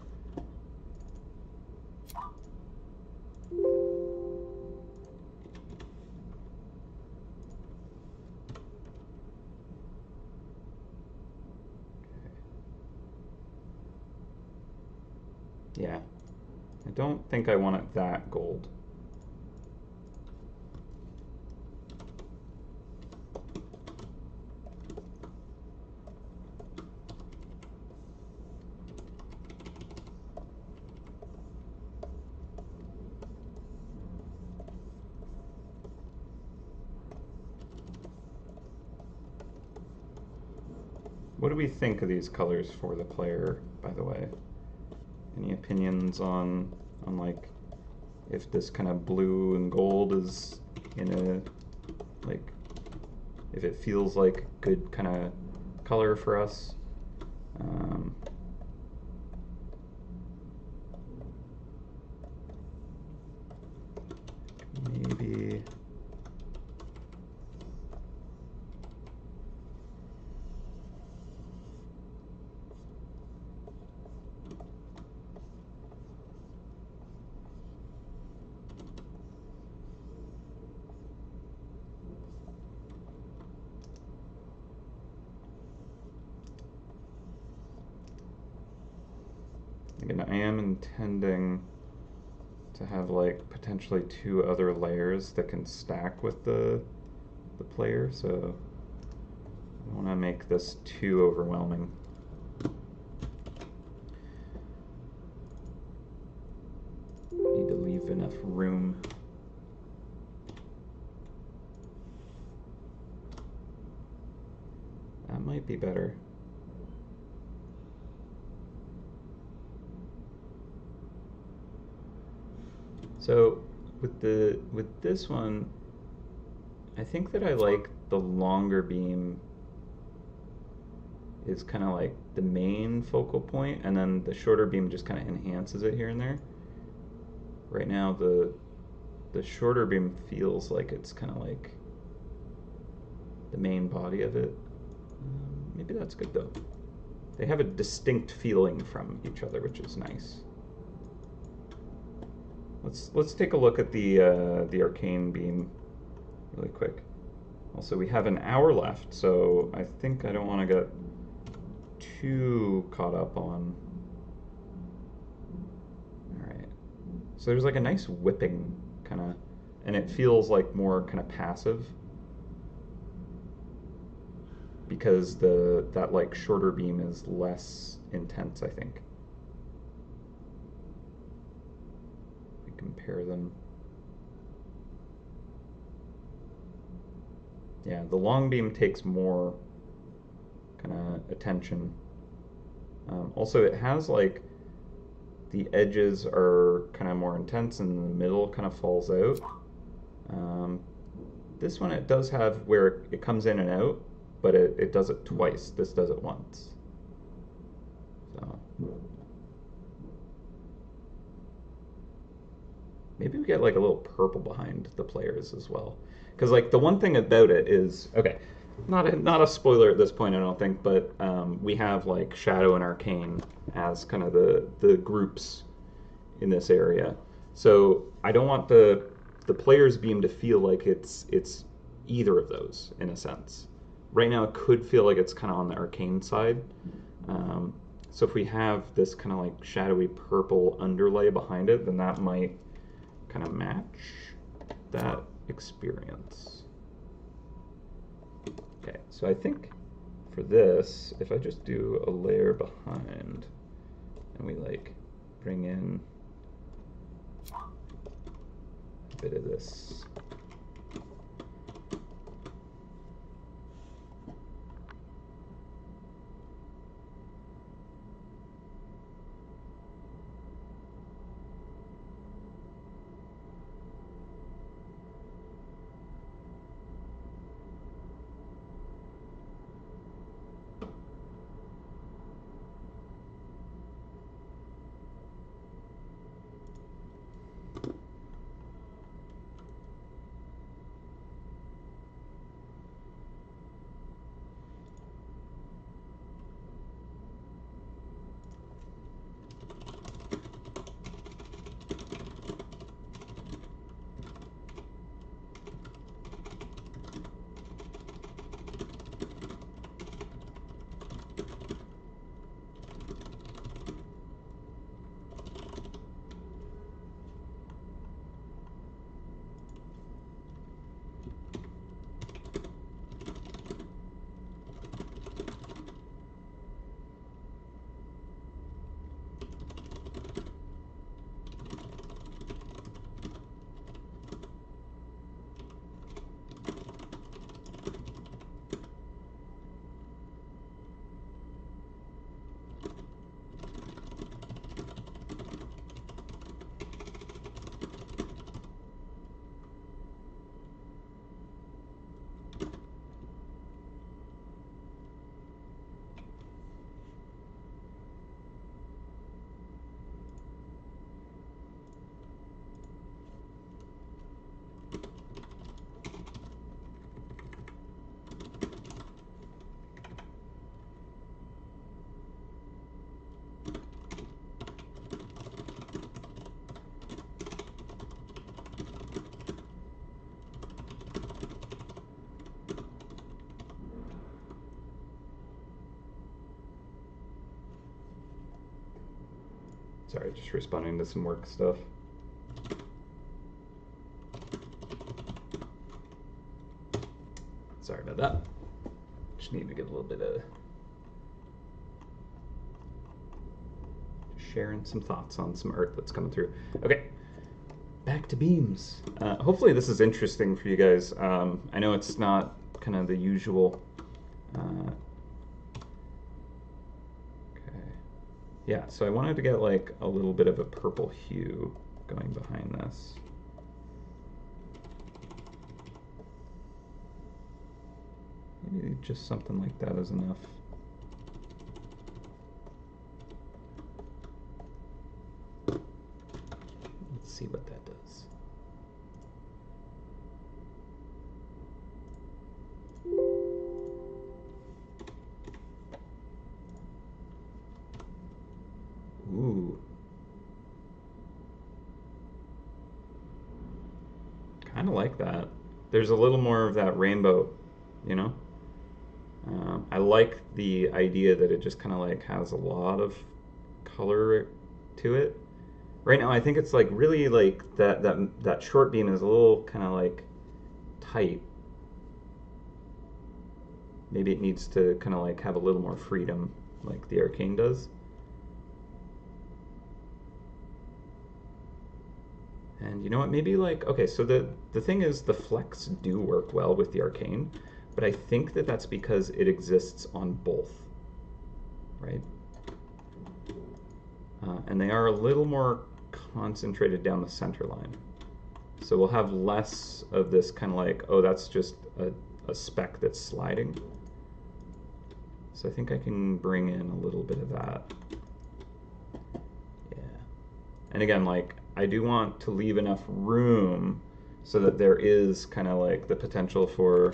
Yeah, I don't think I want it that gold. What do we think of these colors for the player, by the way? Any opinions on like if this kind of blue and gold is in a, like, if it feels like good kind of color for us? Maybe. Again, I am intending to have like potentially 2 other layers that can stack with the player, so I don't want to make this too overwhelming. Need to leave enough room. That might be better. So with this one, I think that I like the longer beam is kind of like the main focal point, and then the shorter beam just kind of enhances it here and there. Right now the shorter beam feels like it's kind of like the main body of it. Maybe that's good though. They have a distinct feeling from each other, which is nice. Let's take a look at the arcane beam really quick. Also, we have an hour left, so I think I don't want to get too caught up on. All right. So there's like a nice whipping kind of, and it feels like more kind of passive because that like shorter beam is less intense, I think. We compare them. Yeah, the long beam takes more kind of attention. Also, it has like the edges are kind of more intense and the middle kind of falls out. This one, it does have where it comes in and out, but it does it twice. This does it once. So maybe we get like a little purple behind the players as well. Because like the one thing about it is, okay, not a spoiler at this point, I don't think, but we have like Shadow and Arcane as kind of the groups in this area. So I don't want the player's beam to feel like it's either of those in a sense. Right now it could feel like it's kind of on the Arcane side. So if we have this kind of like shadowy purple underlay behind it, then that might kind of match that experience. Okay, so I think for this, if I just do a layer behind and we like bring in a bit of this. Sorry, just responding to some work stuff. Sorry about that. Just need to get a little bit of sharing some thoughts on some art that's coming through. Okay, back to beams. Hopefully this is interesting for you guys. I know it's not kind of the usual. Yeah, so I wanted to get like a little bit of a purple hue going behind this. Maybe just something like that is enough. Let's see what that does. Ooh. kind of like that. There's a little more of that rainbow, you know? I like the idea that it just kind of like has a lot of color to it. Right now, I think it's like really like that short beam is a little kind of like tight. Maybe it needs to kind of like have a little more freedom, like the Arcane does. And you know what? Maybe like okay, so the thing is, the flex do work well with the Arcane, but I think that that's because it exists on both, right? And they are a little more concentrated down the center line. So we'll have less of this kind of like, oh, that's just a speck that's sliding. So I think I can bring in a little bit of that. Yeah. And again, like, I do want to leave enough room so that there is kind of like the potential for,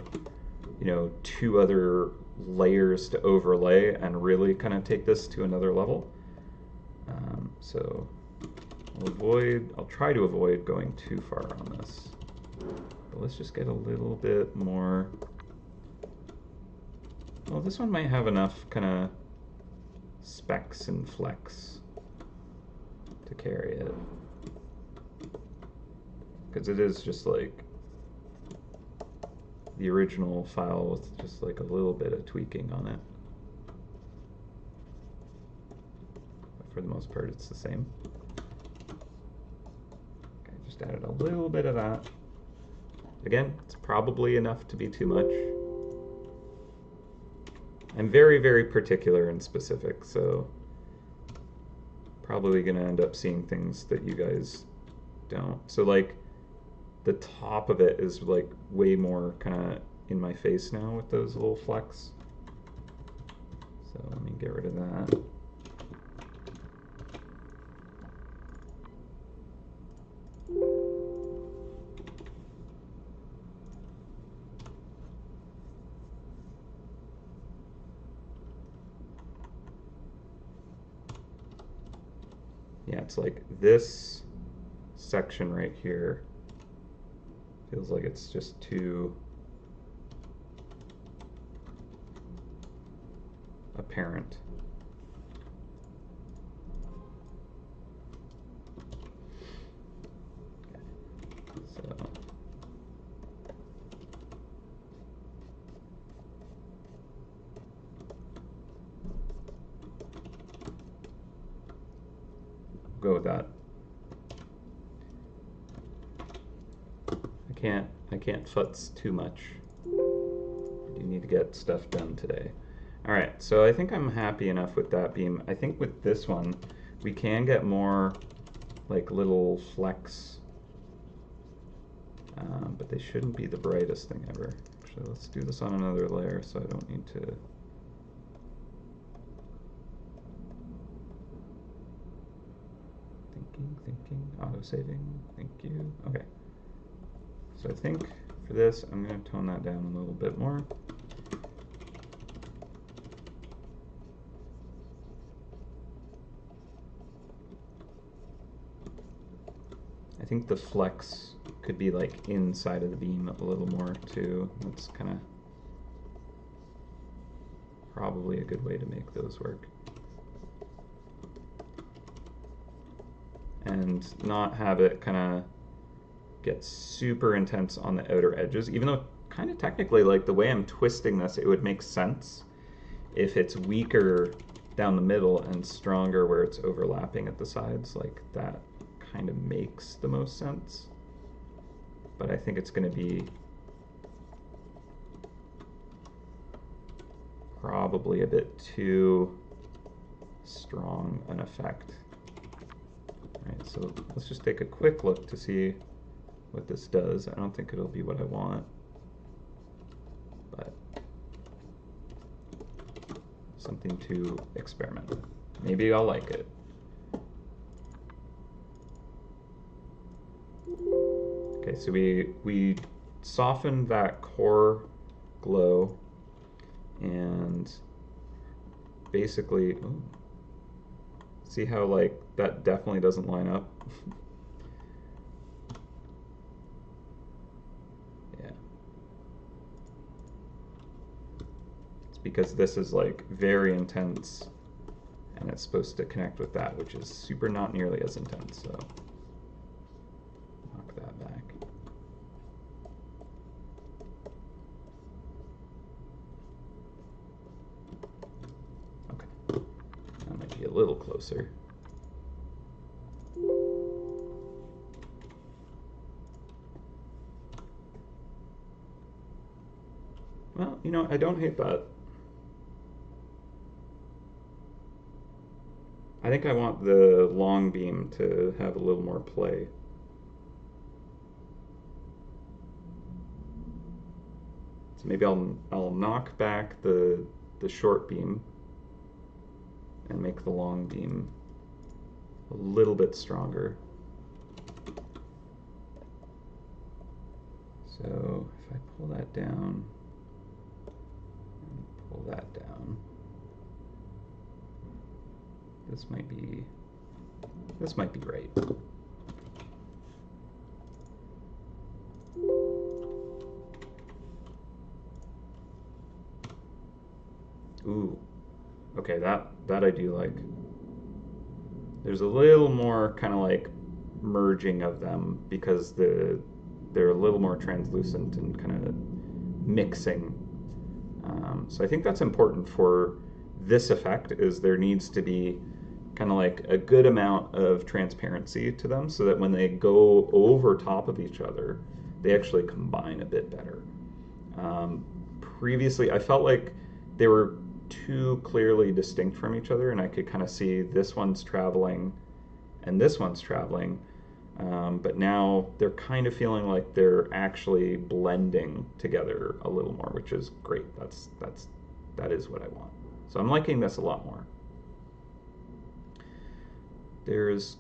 you know, 2 other layers to overlay and really kind of take this to another level. So I'll try to avoid going too far on this. But let's just get a little bit more. Well, this one might have enough kind of specks and flecks to carry it. Because it is just like the original file with just like a little bit of tweaking on it. But for the most part, it's the same. Okay, just added a little bit of that. Again, it's probably enough to be too much. I'm very, very particular and specific, so probably gonna end up seeing things that you guys don't. So like the top of it is like way more kind of in my face now with those little flecks. So let me get rid of that. Yeah, it's like this section right here feels like it's just too apparent. So go with that. I can't futz too much. I do need to get stuff done today. All right, so I think I'm happy enough with that beam. I think with this one, we can get more like little flecks, but they shouldn't be the brightest thing ever. Actually, let's do this on another layer so I don't need to. Thinking, auto-saving, thank you. Okay. So I think for this, I'm going to tone that down a little bit more. I think the flex could be like inside of the beam a little more too. That's kind of probably a good way to make those work. And not have it kind of get super intense on the outer edges, even though kind of technically, like the way I'm twisting this, it would make sense if it's weaker down the middle and stronger where it's overlapping at the sides. Like that kind of makes the most sense. But I think it's going to be probably a bit too strong an effect. Right, so let's just take a quick look to see what this does. I don't think it'll be what I want, but something to experiment with. Maybe I'll like it. Okay, so we softened that core glow and basically, ooh, see how like that definitely doesn't line up. It's because this is like very intense and it's supposed to connect with that, which is super not nearly as intense, so knock that back. Okay, that might be a little closer. Well, you know, I don't hate that. I think I want the long beam to have a little more play. So maybe I'll knock back the short beam and make the long beam a little bit stronger. So if I pull that down and pull that down, this might be right. Ooh, okay, that I do like. There's a little more kind of like merging of them because they're a little more translucent and kind of mixing. So I think that's important for this effect, is there needs to be kind of like a good amount of transparency to them so that when they go over top of each other, they actually combine a bit better. Previously, I felt like they were too clearly distinct from each other, and I could kind of see this one's traveling and this one's traveling, but now they're kind of feeling like they're actually blending together a little more, which is great. That is what I want. So I'm liking this a lot more. There's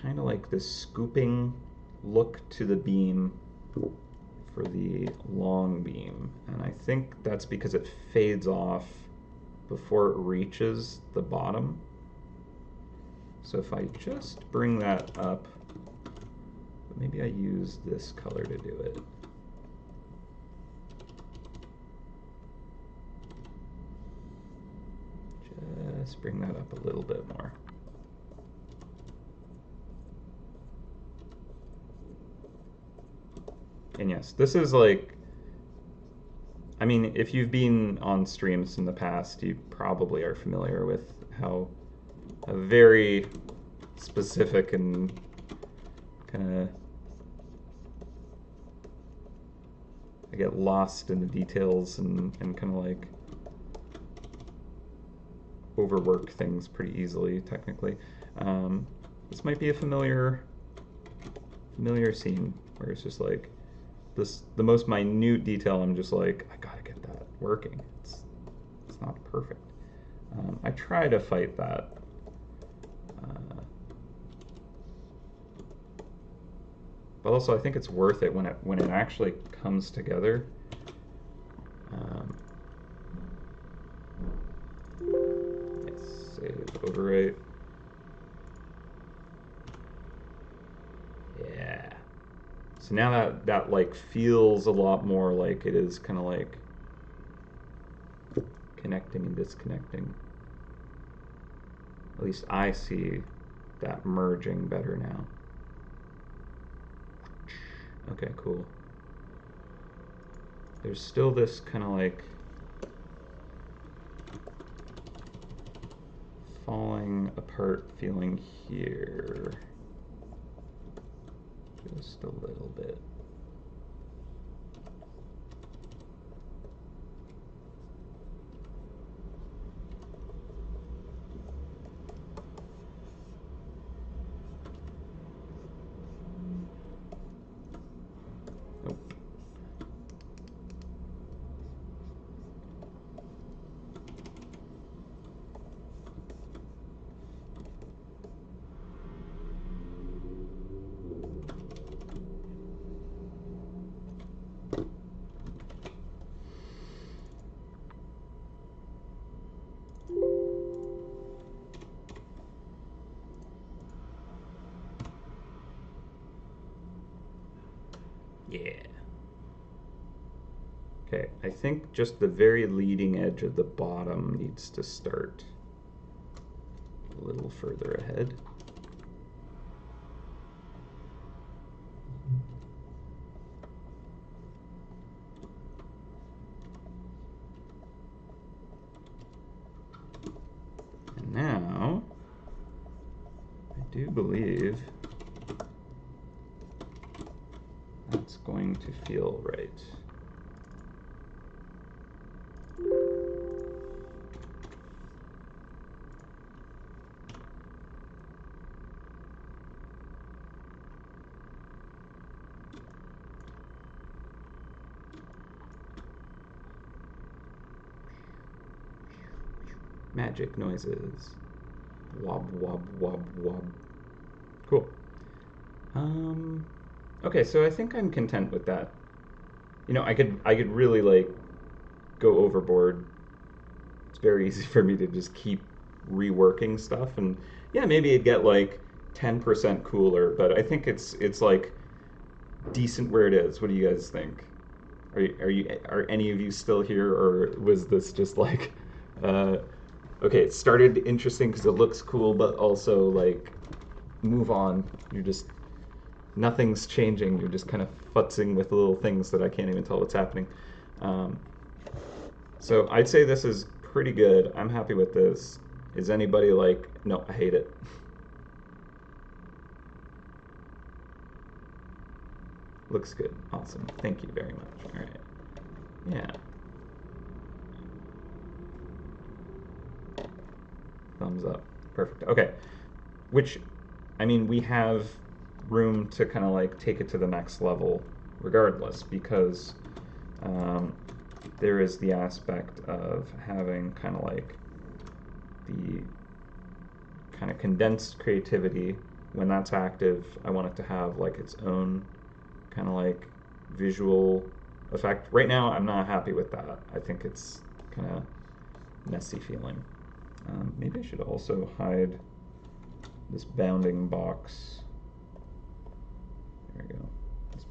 kind of like this scooping look to the beam for the long beam, and I think that's because it fades off before it reaches the bottom. So if I just bring that up, maybe I use this color to do it. Just bring that up a little bit more. And yes, this is like, I mean, if you've been on streams in the past, you probably are familiar with how a very specific and kind of, I get lost in the details and kind of like overwork things pretty easily, technically. This might be a familiar scene where it's just like the most minute detail. I'm just like, I gotta get that working. It's not perfect. I try to fight that. But also, I think it's worth it when it actually comes together. Save, overwrite. Yeah. So now that like feels a lot more like it is kind of like connecting and disconnecting. At least I see that merging better now. Okay, cool. There's still this kind of like falling apart feeling here. Just a little bit. Yeah. Okay, I think just the very leading edge of the bottom needs to start a little further ahead. And now, I do believe that's going to feel right. Magic noises. Wob, wob, wob, wob. Cool. Okay, so I think I'm content with that. You know, I could really like go overboard. It's very easy for me to just keep reworking stuff, and yeah, maybe it'd get like 10% cooler, but I think it's like decent where it is. What do you guys think? Are any of you still here, or was this just like uh, okay, it started interesting because it looks cool, but also like move on. You're just nothing's changing. You're just kind of futzing with little things that I can't even tell what's happening. Um, so I'd say this is pretty good. I'm happy with this. Is anybody like, no, I hate it? Looks good. Awesome. Thank you very much. All right. Yeah. Thumbs up. Perfect. Okay. Which, I mean, we have room to kind of like take it to the next level regardless, because um, there is the aspect of having kind of like the kind of condensed creativity. When that's active, I want it to have like its own kind of like visual effect. Right now, I'm not happy with that. I think it's kind of messy feeling. Maybe I should also hide this bounding box. There we go. This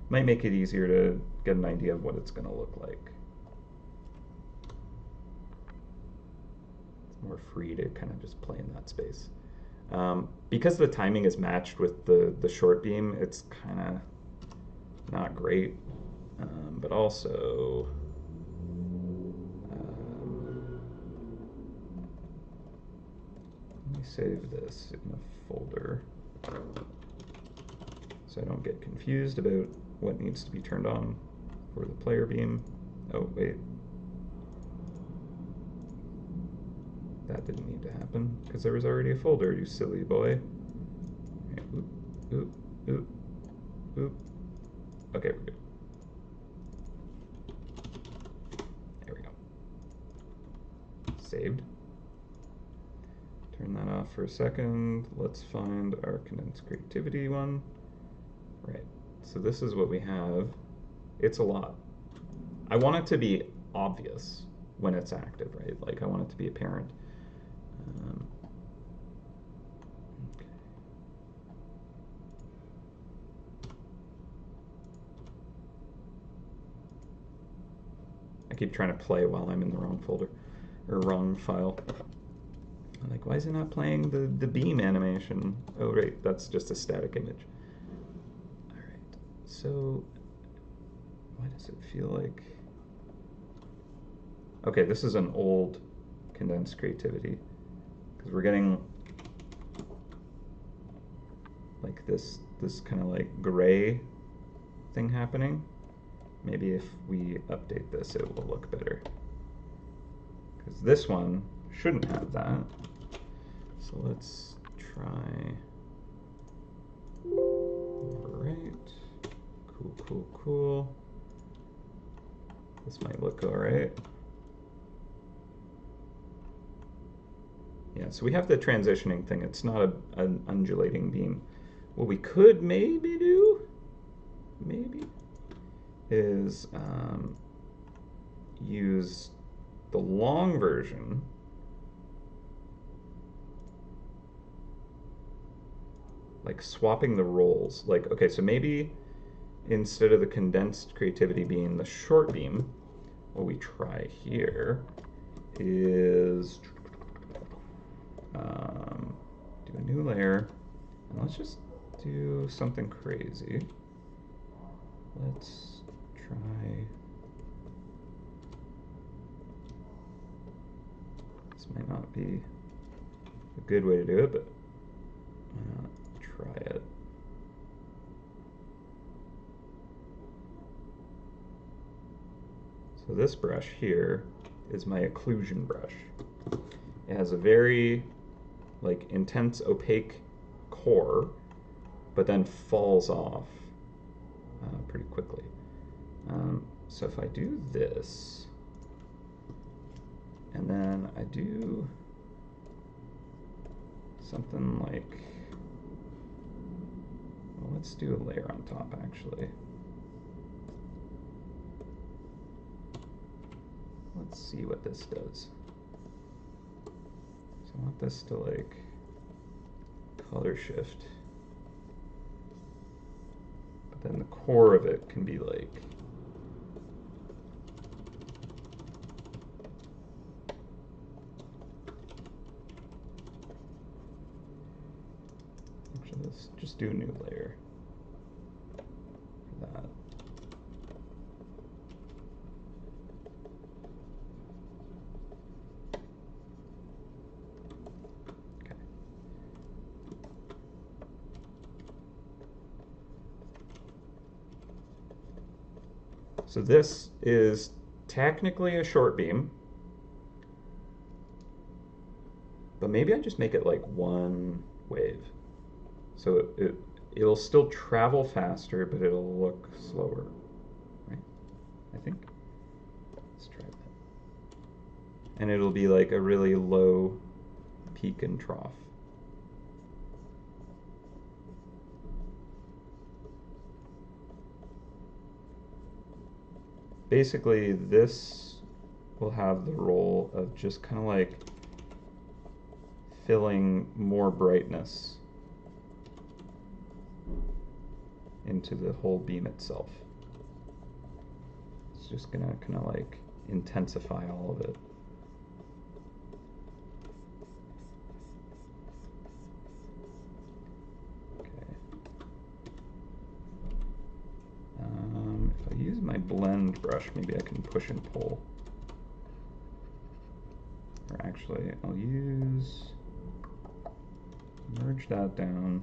might make it easier to get an idea of what it's going to look like. It's more free to kind of just play in that space. Because the timing is matched with the short beam, it's kind of not great, but also let me save this in a folder so I don't get confused about what needs to be turned on for the player beam. Oh, wait. That didn't need to happen because there was already a folder, you silly boy. Okay, oop, oop, oop, oop. Okay, we're good. There we go. Saved. Turn that off for a second. Let's find our condensed creativity one. Right, so this is what we have. It's a lot. I want it to be obvious when it's active, right? Like I want it to be apparent. Okay. I keep trying to play while I'm in the wrong folder, or wrong file. I'm like, why is it not playing the beam animation? Oh, right, that's just a static image. All right, so why does it feel like... Okay, this is an old condensed creativity, because we're getting like this kind of like gray thing happening. Maybe if we update this, it will look better, because this one shouldn't have that. So let's try overwrite. Cool, cool, cool. This might look all right. Yeah, so we have the transitioning thing. It's not an undulating beam. What we could maybe do, is use the long version, like swapping the roles. Like, okay, so maybe instead of the condensed creativity being the short beam, what we try here is do a new layer, and let's just do something crazy. Let's try, this might not be a good way to do it, but why not try it? So this brush here is my occlusion brush. It has a very intense opaque core, but then falls off pretty quickly. So if I do this, and then I do something like, well, let's do a layer on top actually. Let's see what this does. So I want this to color shift, but then the core of it can be actually, let's just do a new layer for that. So this is technically a short beam, but maybe I just make it one wave. So it'll still travel faster, but it'll look slower, right? I think. Let's try that. And it'll be a really low peak and trough. Basically, this will have the role of just kind of filling more brightness into the whole beam itself. It's just gonna kind of intensify all of it. If I use my blend brush, maybe I can push and pull. Or actually, I'll merge that down.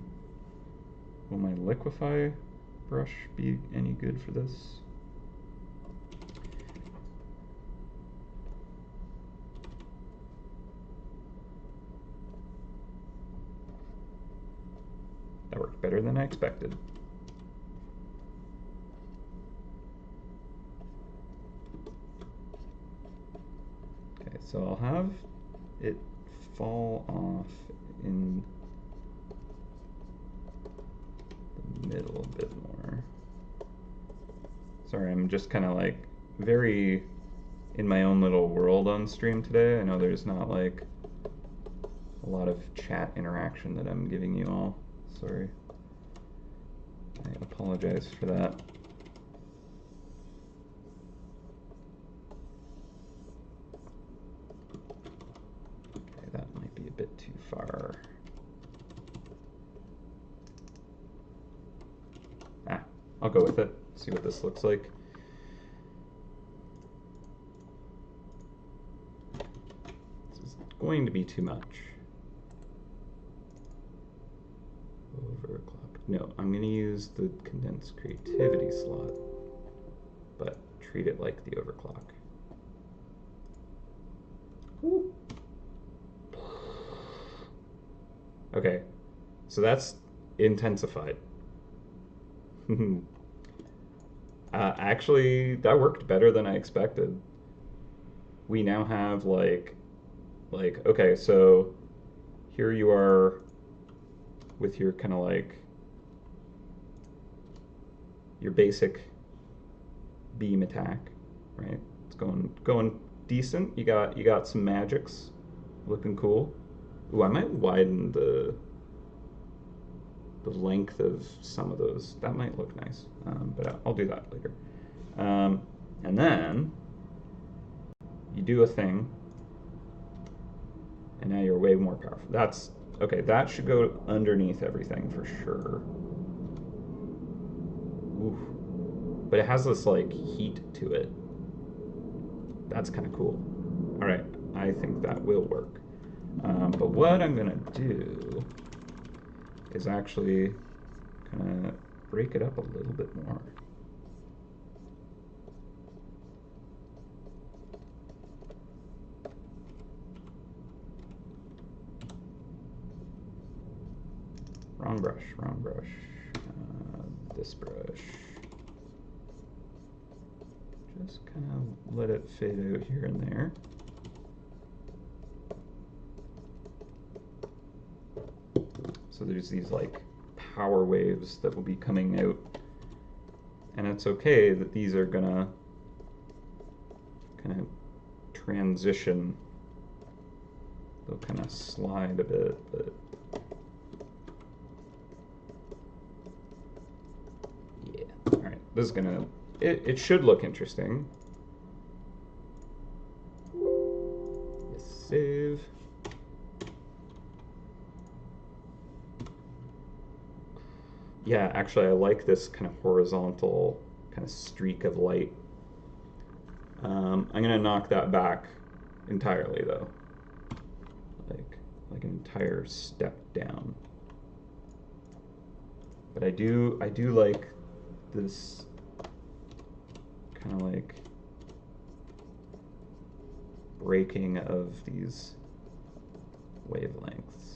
Will my liquefy brush be any good for this? That worked better than I expected. So I'll have it fall off in the middle a bit more. Sorry, I'm just kind of very in my own little world on stream today. I know there's not a lot of chat interaction that I'm giving you all. Sorry. I apologize for that. Bit too far. I'll go with it. See what this looks like. This is going to be too much. Overclocked. No, I'm going to use the condensed creativity slot, but treat it like the overclock. Ooh. Okay, so that's intensified. Actually, that worked better than I expected. We now have okay, so here you are with your kind of your basic beam attack, right? It's going decent. You got some magics, looking cool. Ooh, I might widen the length of some of those. That might look nice, but I'll do that later. And then you do a thing, and now you're way more powerful. That's okay. That should go underneath everything for sure. Oof. But it has this like heat to it. That's kind of cool. All right, I think that will work. But what I'm gonna do is actually kind of break it up a little bit more. Wrong brush, wrong brush. This brush. Just kind of let it fade out here and there. So there's these like power waves that will be coming out, and it's okay that these are gonna kind of transition. They'll kind of slide a bit, but yeah. All right, this is gonna. It should look interesting. Yes, save. Yeah, actually I like this kind of horizontal kind of streak of light. I'm gonna knock that back entirely though. Like an entire step down. But I do like this kind of like breaking of these wavelengths.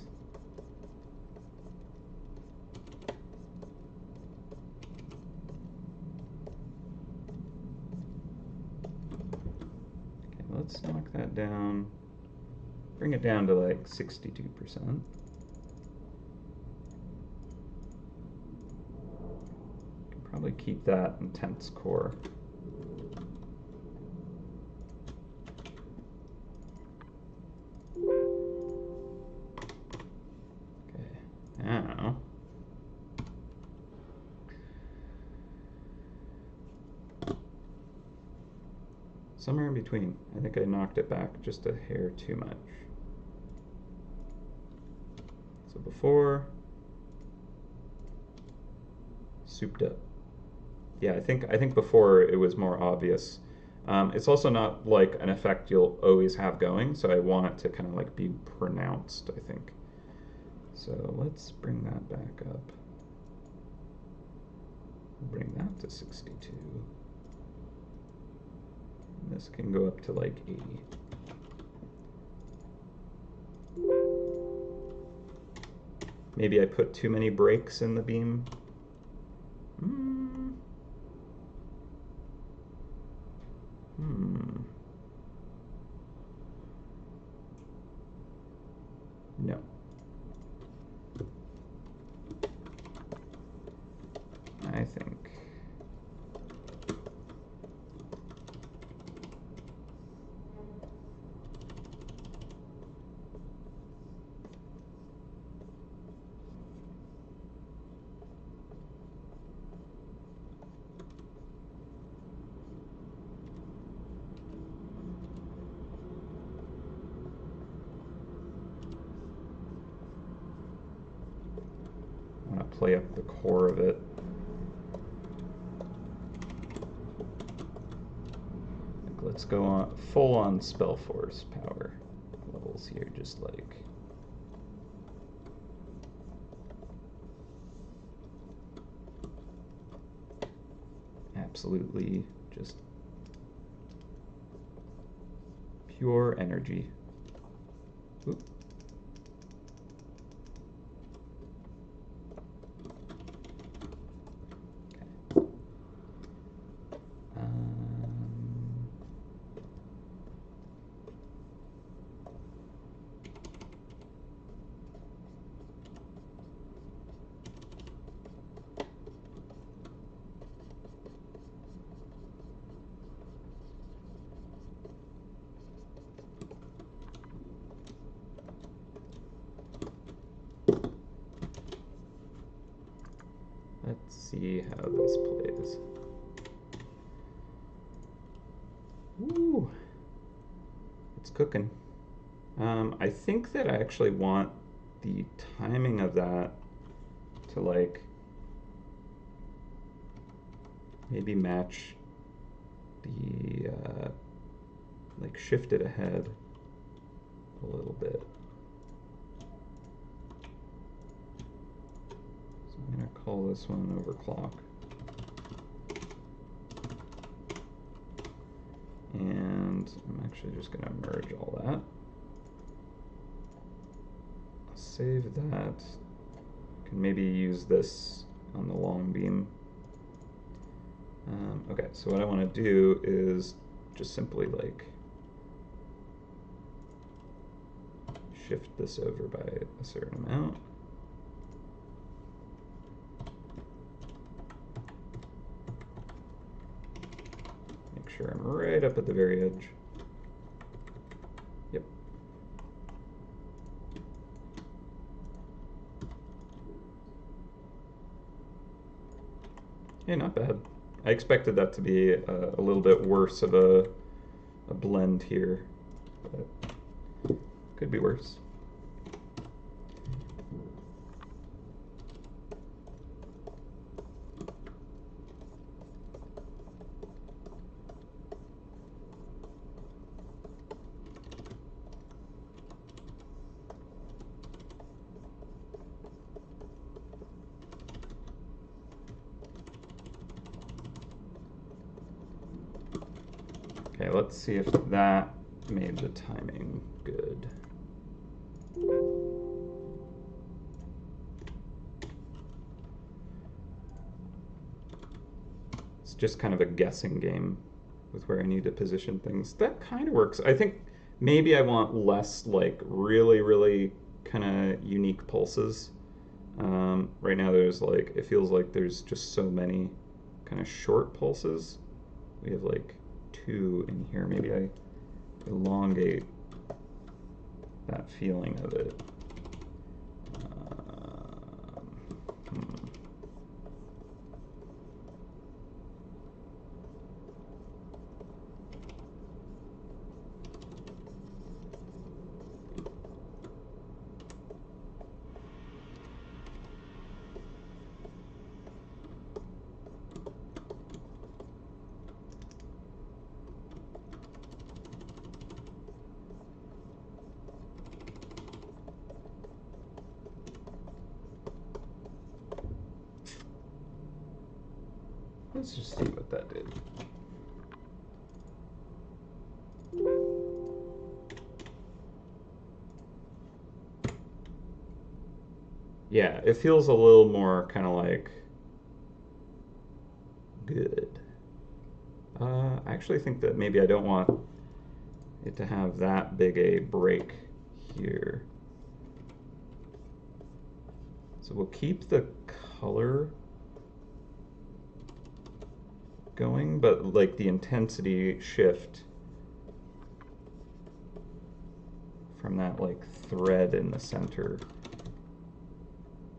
Okay, let's knock that down. Bring it down to like 62%. Can probably keep that intense core. Now, somewhere in between. I think I knocked it back just a hair too much. So before, souped up. Yeah, I think before it was more obvious. It's also not like an effect you'll always have going, so I want it to kind of like be pronounced, I think. So let's bring that back up. Bring that to 62. And this can go up to like 80. Maybe I put too many breaks in the beam. No. I think. I want to play up the core of it. Let's go on full on spell force power levels here, just like absolutely just pure energy. Oop. Let's see how this plays. Woo! It's cooking. I think that I actually want the timing of that to like maybe match the like shift it ahead a little bit. So I'm gonna call this one overclock. And I'm actually just gonna merge all that. Save that. Can maybe use this on the long beam. Okay, so what I want to do is just simply like shift this over by a certain amount. Make sure I'm right up at the very edge. Yep. Yeah, not bad. I expected that to be a little bit worse of a blend here, but could be worse. Okay, let's see if that made the timing good. It's just kind of a guessing game with where I need to position things. That kind of works. I think maybe I want less like really kind of unique pulses. Right now there's like, it feels like there's just so many kind of short pulses. We have like 2 in here. Maybe I elongate that feeling of it. Let's just see what that did. Yeah, it feels a little more kind of like good. I actually think that maybe I don't want it to have that big a break here. So we'll keep the color going, but like the intensity shift from that like thread in the center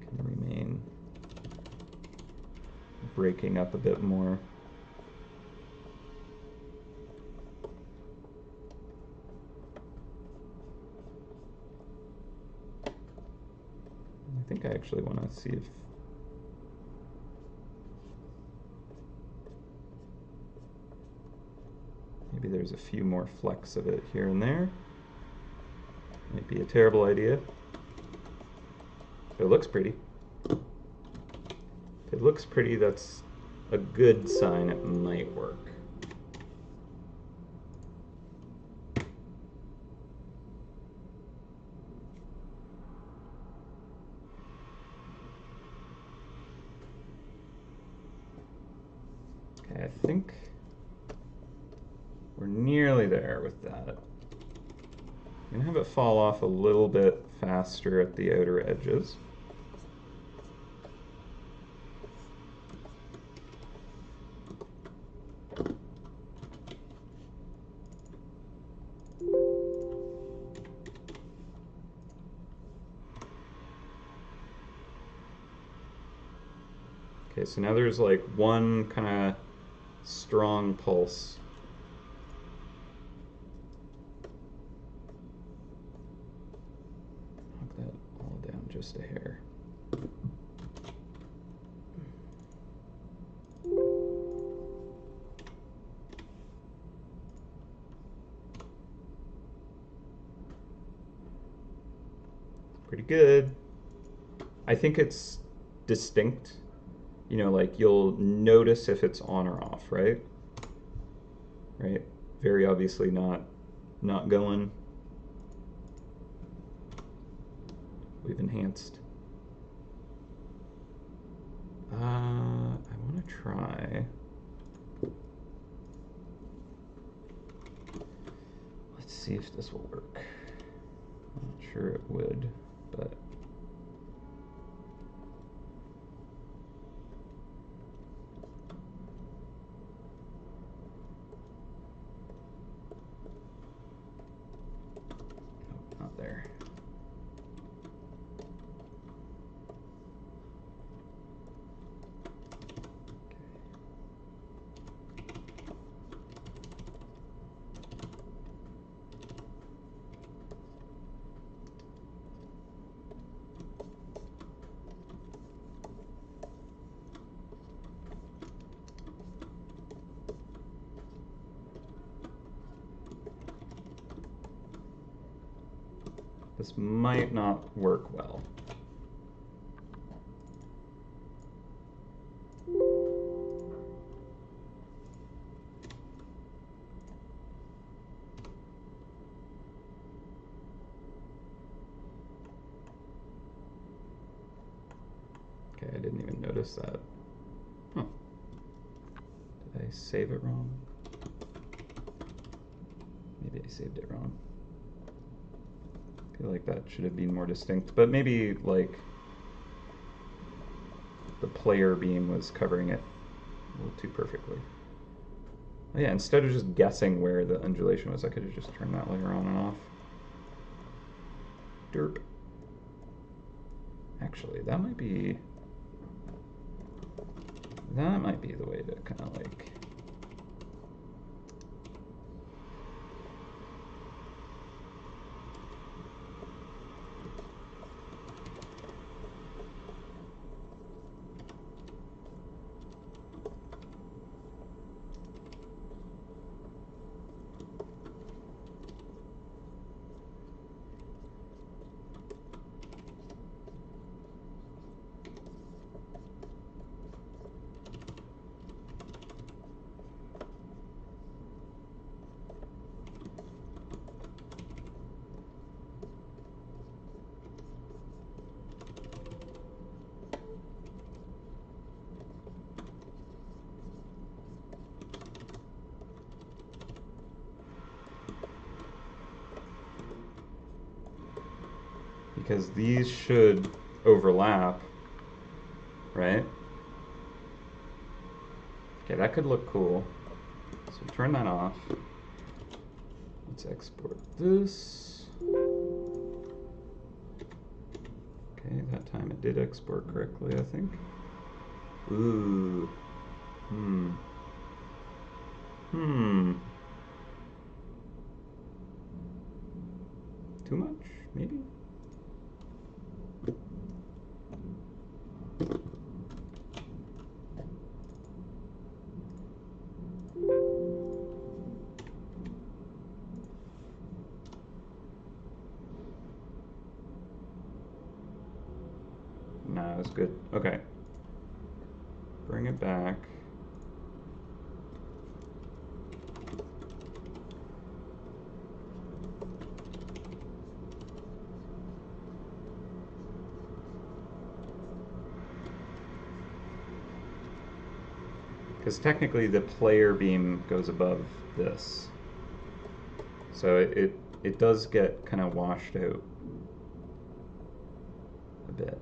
can remain, breaking up a bit more. I think I actually want to see if maybe there's a few more flecks of it here and there. Might be a terrible idea. It looks pretty. If it looks pretty, that's a good sign it might work. Okay, I think we're nearly there with that. I'm gonna have it fall off a little bit faster at the outer edges. Okay, so now there's like one kind of strong pulse. Knock that all down just a hair. Pretty good. I think it's distinct. You know, like you'll notice if it's on or off, right? Right? Very obviously not going. We've enhanced. I want to try. Let's see if this will work. I'm not sure it would, but nope, not there. This might not work well. Okay, I didn't even notice that. Huh. Did I save it wrong? Maybe I saved it wrong. I feel like that should have been more distinct, but maybe like the player beam was covering it a little too perfectly. Oh yeah, instead of just guessing where the undulation was, I could have just turned that layer on and off. Derp. Actually, that might be the way to kind of like because these should overlap, right? Okay, that could look cool. So turn that off. Let's export this. Okay, that time it did export correctly, I think. Ooh. Too much, maybe? Nah, that's good. Okay. Bring it back. Because technically the player beam goes above this. So it does get kind of washed out a bit.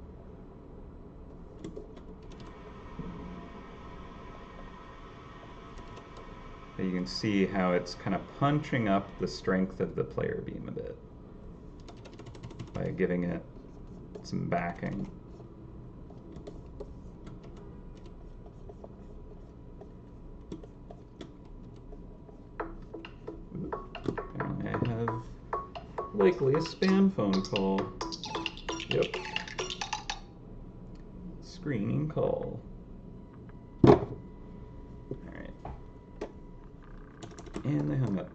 But you can see how it's kind of punching up the strength of the player beam a bit by giving it some backing. likely a spam phone call. Yep. Screening call. Alright. And they hung up.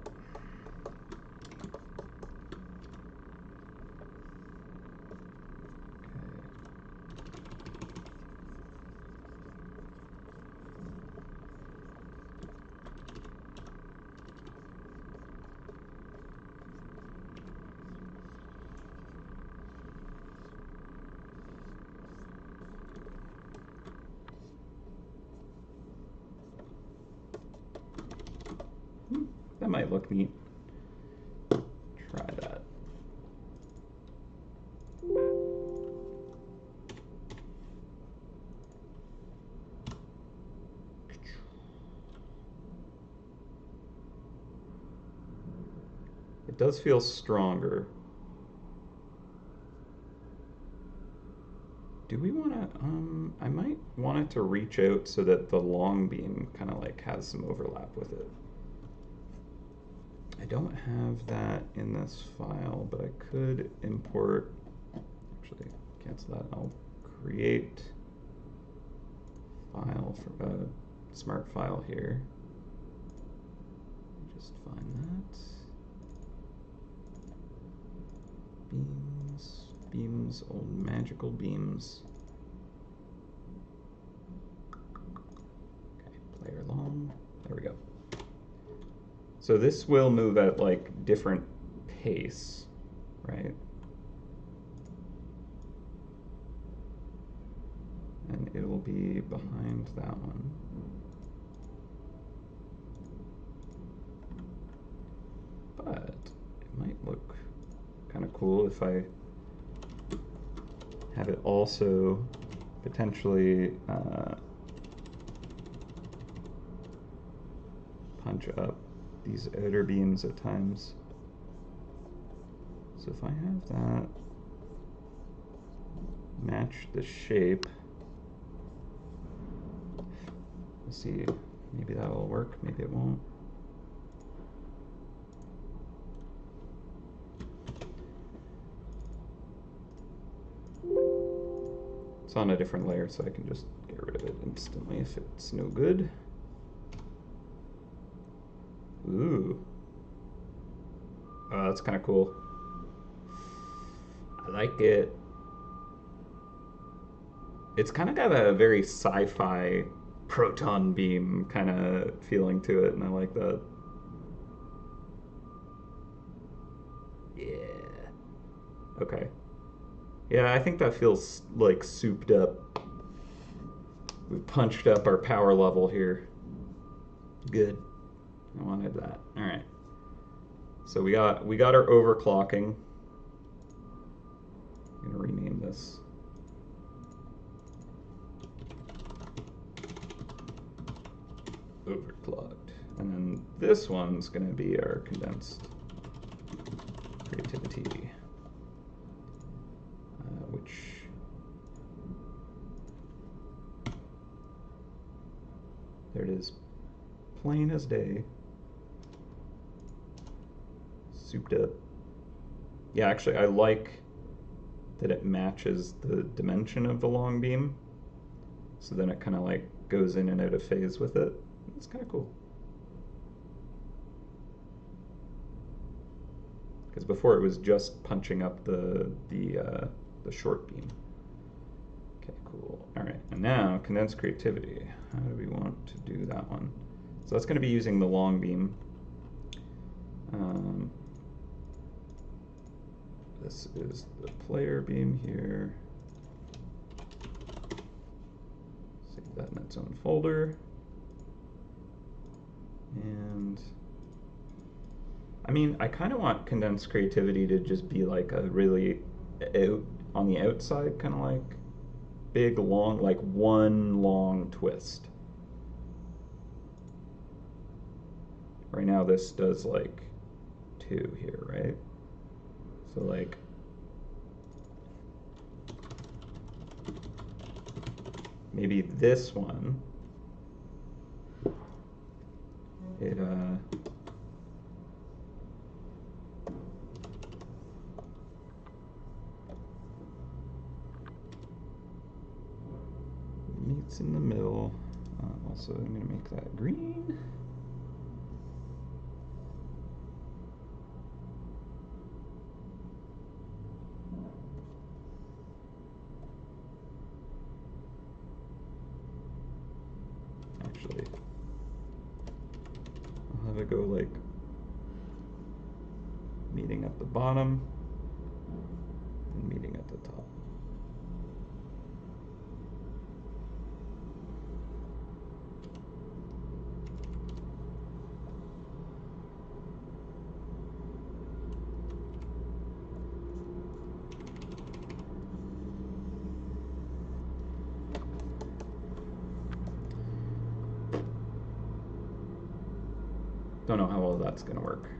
That might look neat. Try that. It does feel stronger. Do we want to, I might want it to reach out so that the long beam kind of like has some overlap with it. I don't have that in this file, but I could import, actually cancel that. I'll create file for a smart file here. Just find that. Beams, old magical beams. Okay, player long, there we go. So this will move at like different pace, right? And it will be behind that one. But it might look kind of cool if I have it also potentially punch up these outer beams at times. So if I have that match the shape, let's see, maybe that'll work, maybe it won't. It's on a different layer, so I can just get rid of it instantly if it's no good. Ooh. Oh, that's kind of cool. I like it. It's kind of got a very sci-fi proton beam kind of feeling to it, and I like that. Yeah. Okay. Yeah, I think that feels like souped up. We've punched up our power level here. Good. I wanted that. All right. So we got our overclocking. I'm gonna rename this. Overclocked. And then this one's gonna be our condensed creativity, which there it is, plain as day. Souped up. Yeah, actually, I like that it matches the dimension of the long beam, so then it kind of like goes in and out of phase with it. It's kind of cool. Because before it was just punching up the short beam. Okay, cool. All right, and now condensed creativity. How do we want to do that one? So that's going to be using the long beam. This is the player beam here. Save that in its own folder. And I mean, I kind of want condensed creativity to just be like a really on the outside, kind of like big, long, like one long twist. Right now this does like two here, right? So like maybe this one, it White's in the middle. Also, I'm going to make that green. Actually, I'll have it go like meeting at the bottom and meeting at the top. Don't know how well that's going to work.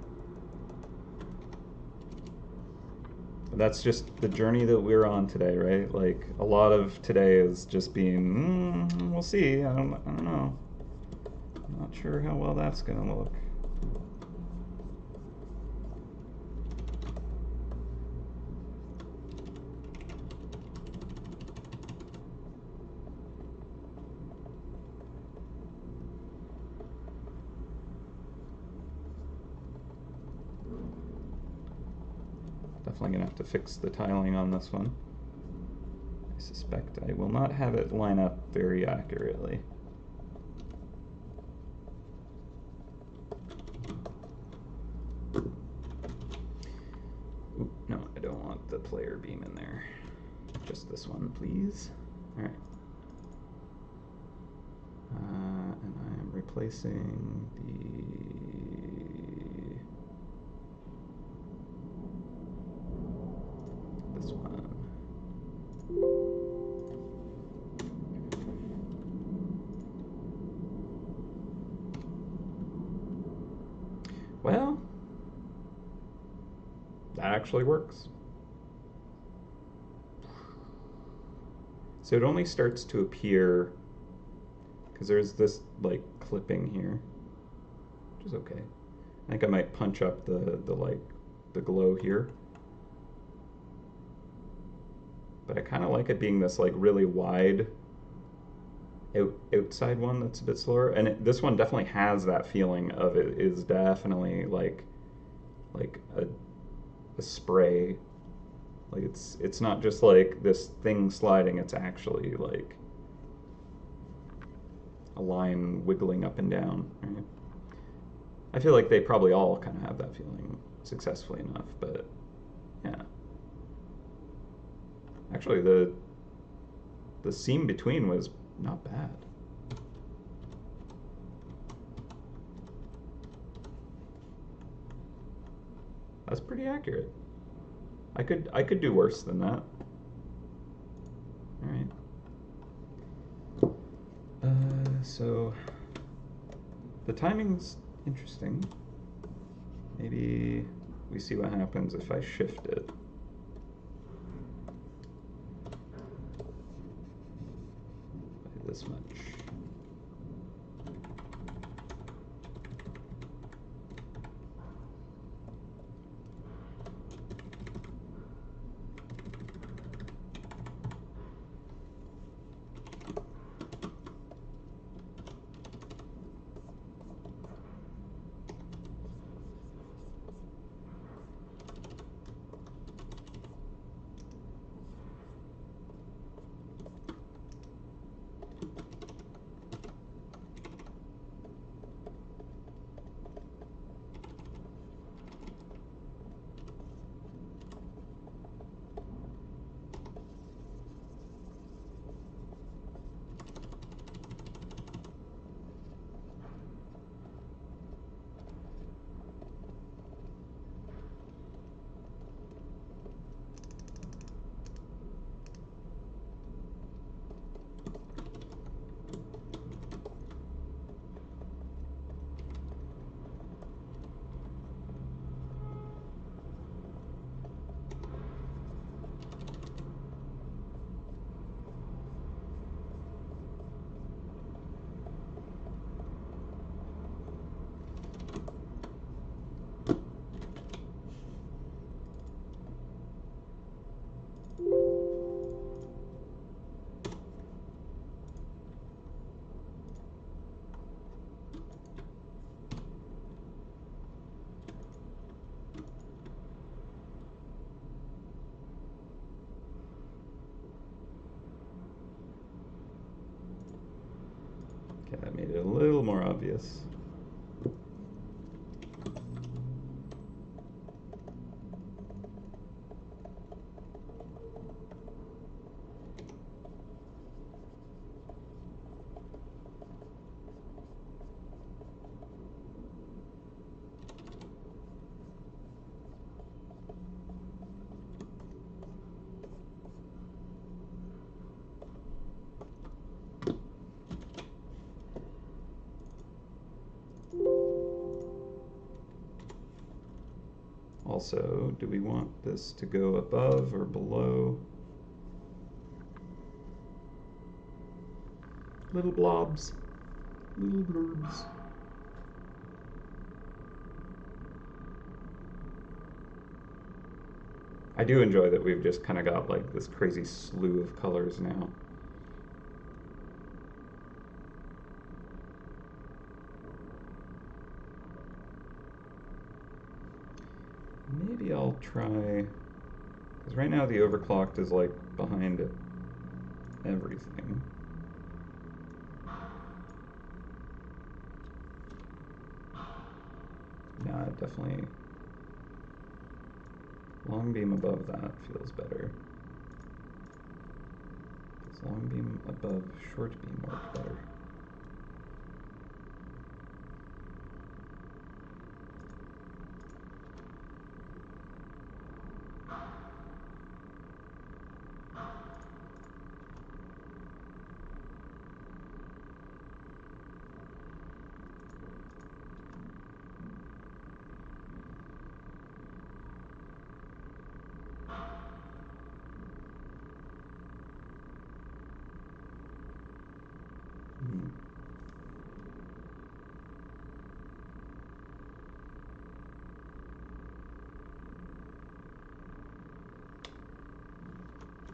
But that's just the journey that we're on today, right? Like, a lot of today is just being, we'll see, I don't know. I'm not sure how well that's going to look. Definitely gonna have to fix the tiling on this one. I suspect I will not have it line up very accurately. Ooh, no, I don't want the player beam in there. Just this one, please. All right. And I am replacing this one. Well, that actually works. So it only starts to appear because there's this like clipping here, which is okay. I think I might punch up the glow here. But I kind of like it being this like really wide outside one that's a bit slower, and this one definitely has that feeling of it is definitely like a spray. Like it's not just like this thing sliding, it's actually like a line wiggling up and down, right? I feel like they probably all kind of have that feeling successfully enough, but yeah. Actually, the seam between was not bad. That's pretty accurate. I could do worse than that. All right. So the timing's interesting. Maybe we see what happens if I shift it. By this much. that made it a little more obvious. Also, do we want this to go above or below? Little blobs, little blurbs. I do enjoy that we've just kind of got like this crazy slew of colors now. Maybe I'll try, because right now the overclocked is like behind it, everything. Yeah, definitely. Long beam above that feels better. Does long beam above short beam work better?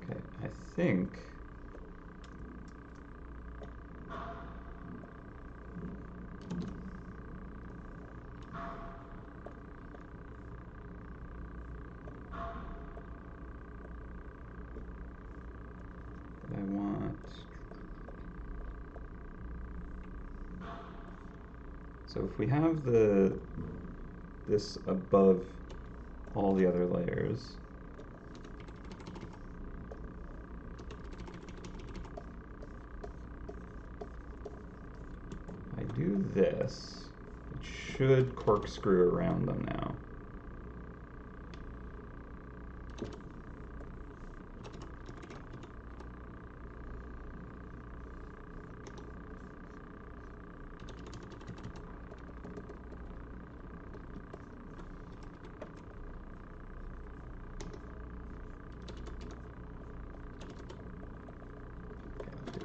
Okay, I think that I want, so if we have this above all the other layers, I do this, it should corkscrew around them now.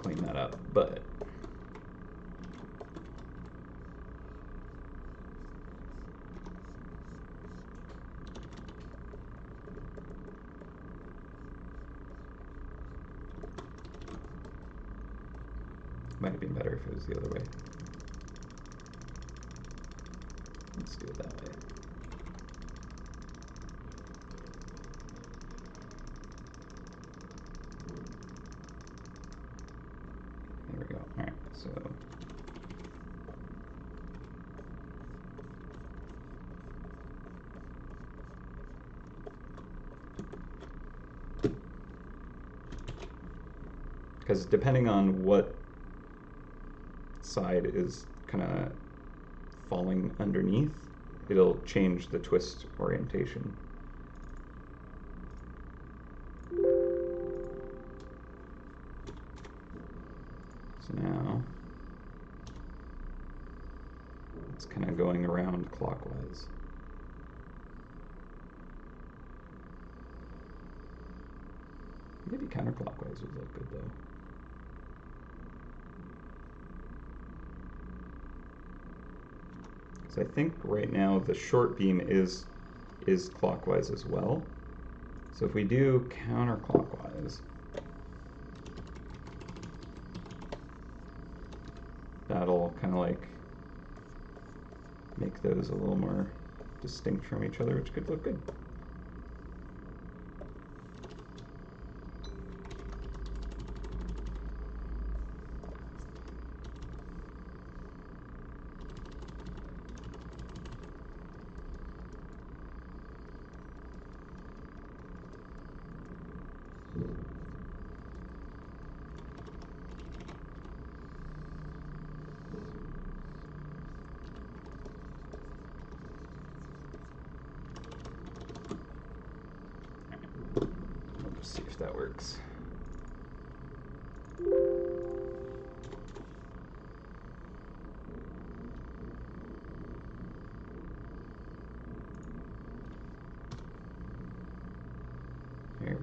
Clean that up, but might have been better if it was the other way. Let's do it that way. There we go. All right, so because depending on what side is kind of falling underneath, it'll change the twist orientation. So now it's kind of going around clockwise. Maybe counterclockwise would look good though. Because I think right now the short beam is clockwise as well. So if we do counterclockwise, that'll kind of like make those a little more distinct from each other, which could look good. if that works. There we go.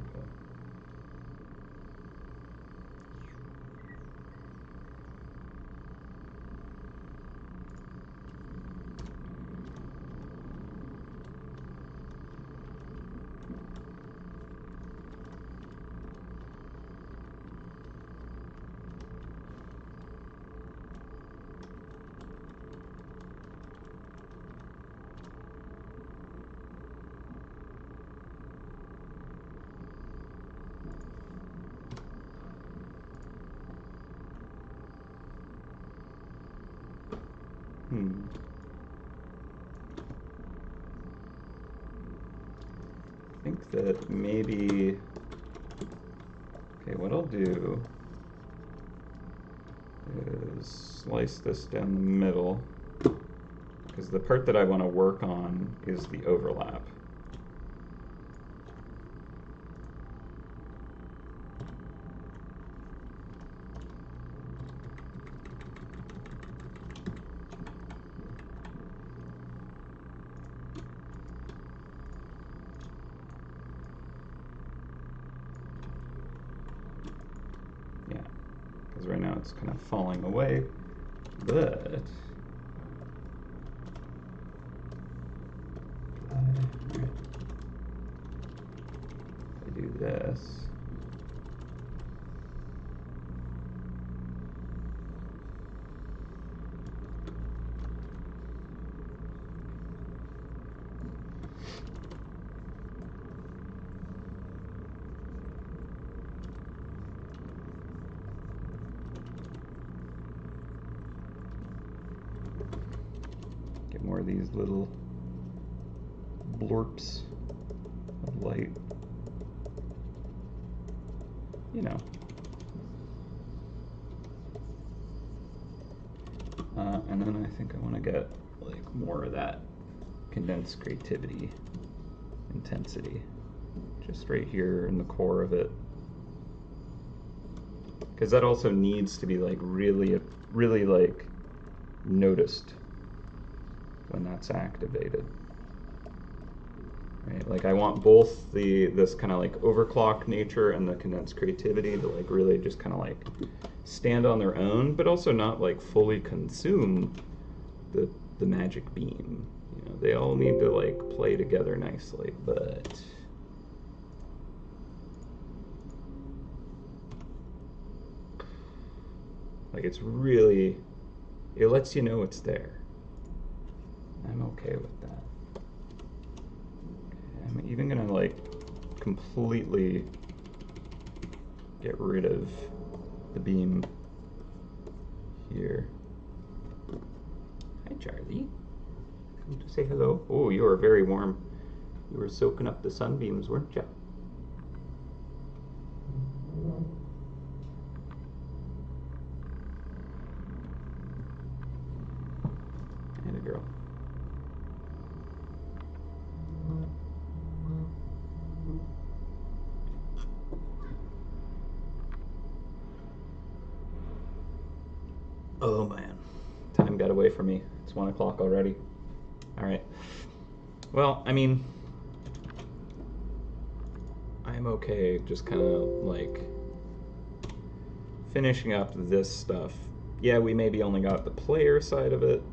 I think that maybe, okay, what I'll do is slice this down the middle, because the part that I want to work on is the overlap. Right now it's kind of falling away, but if I do this, more of these little blorps of light, you know. And then I think I want to get like more of that condensed creativity intensity just right here in the core of it, because that also needs to be like really like noticed when that's activated, right? Like I want both this kind of like overclock nature and the condensed creativity to like really just kind of like stand on their own, but also not like fully consume the magic beam. You know, they all need to like play together nicely, but like it's really, it lets you know it's there. I'm okay with that. Okay, I'm even gonna like completely get rid of the beam here. Hi Charlie, come to say hello. Oh, you are very warm. You were soaking up the sunbeams, weren't you? And a girl. Oh man, time got away from me. It's 1 o'clock already. All right. Well, I mean, I'm okay just kind of like finishing up this stuff. Yeah, we maybe only got the player side of it.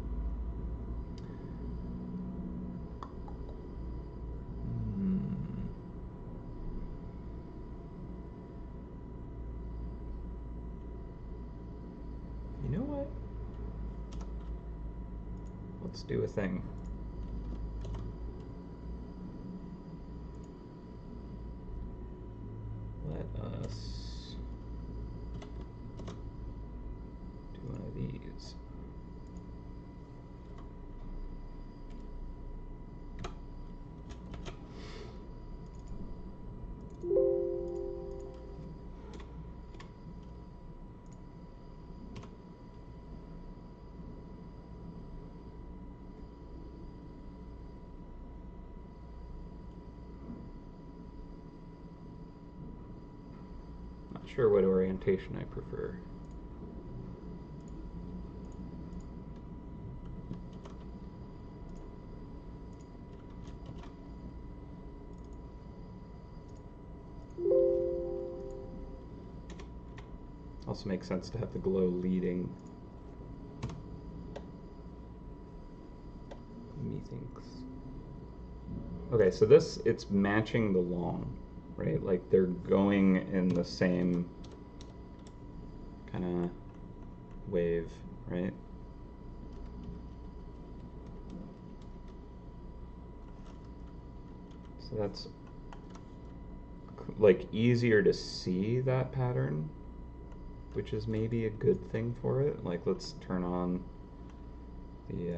You know what? Let's do a thing. Let us do one of these. sure what orientation I prefer. Also makes sense to have the glow leading, methinks. Okay, so this, it's matching the long, right? Like they're going in the same kind of wave, right? So that's like easier to see that pattern, which is maybe a good thing for it. Like let's turn on the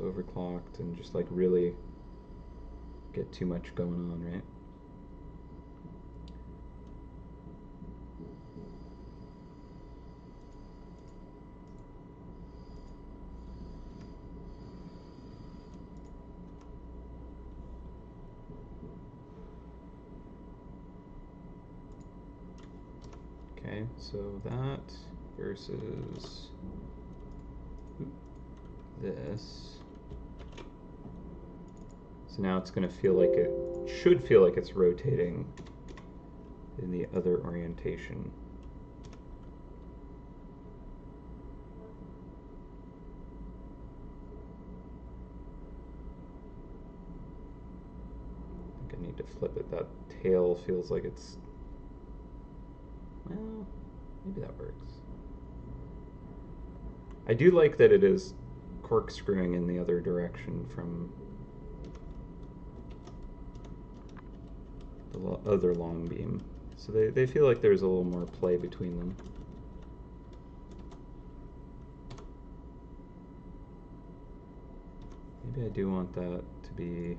overclocked and just like really get too much going on, right? Okay, so that versus this. So now it's going to feel like it should feel like it's rotating in the other orientation. I think I need to flip it. That tail feels like it's, well, maybe that works. I do like that it is corkscrewing in the other direction from the other long beam. So they feel like there's a little more play between them. Maybe I do want that to be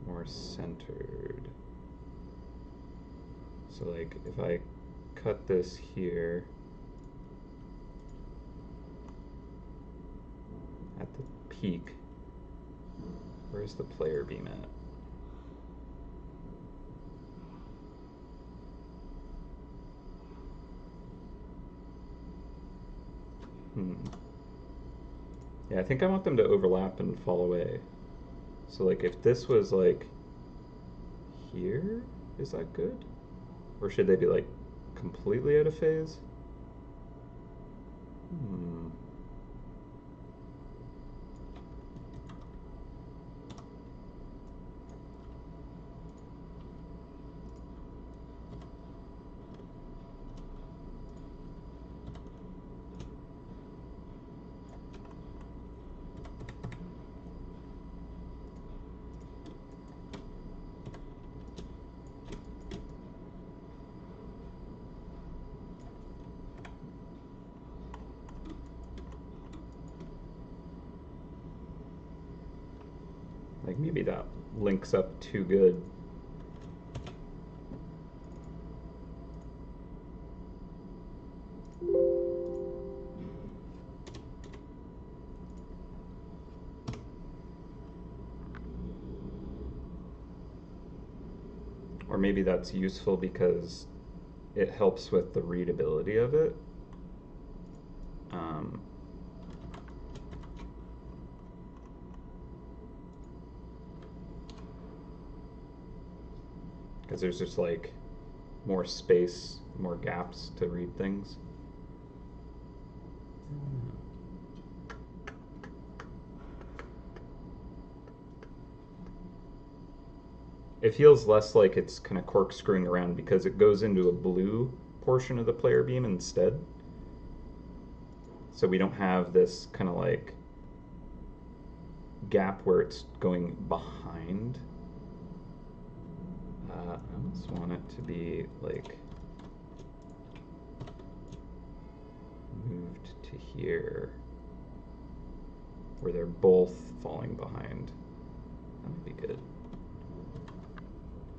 more centered. So like if I cut this here at the peak, where's the player beam at? Yeah, I think I want them to overlap and fall away. So like if this was like here, is that good? Or should they be like completely out of phase? Like maybe that links up too good. Or maybe that's useful because it helps with the readability of it. Because there's just like more space, more gaps to read things. It feels less like it's kind of corkscrewing around because it goes into a blue portion of the player beam instead. So we don't have this kind of like gap where it's going behind. I almost want it to be like moved to here where they're both falling behind. That would be good.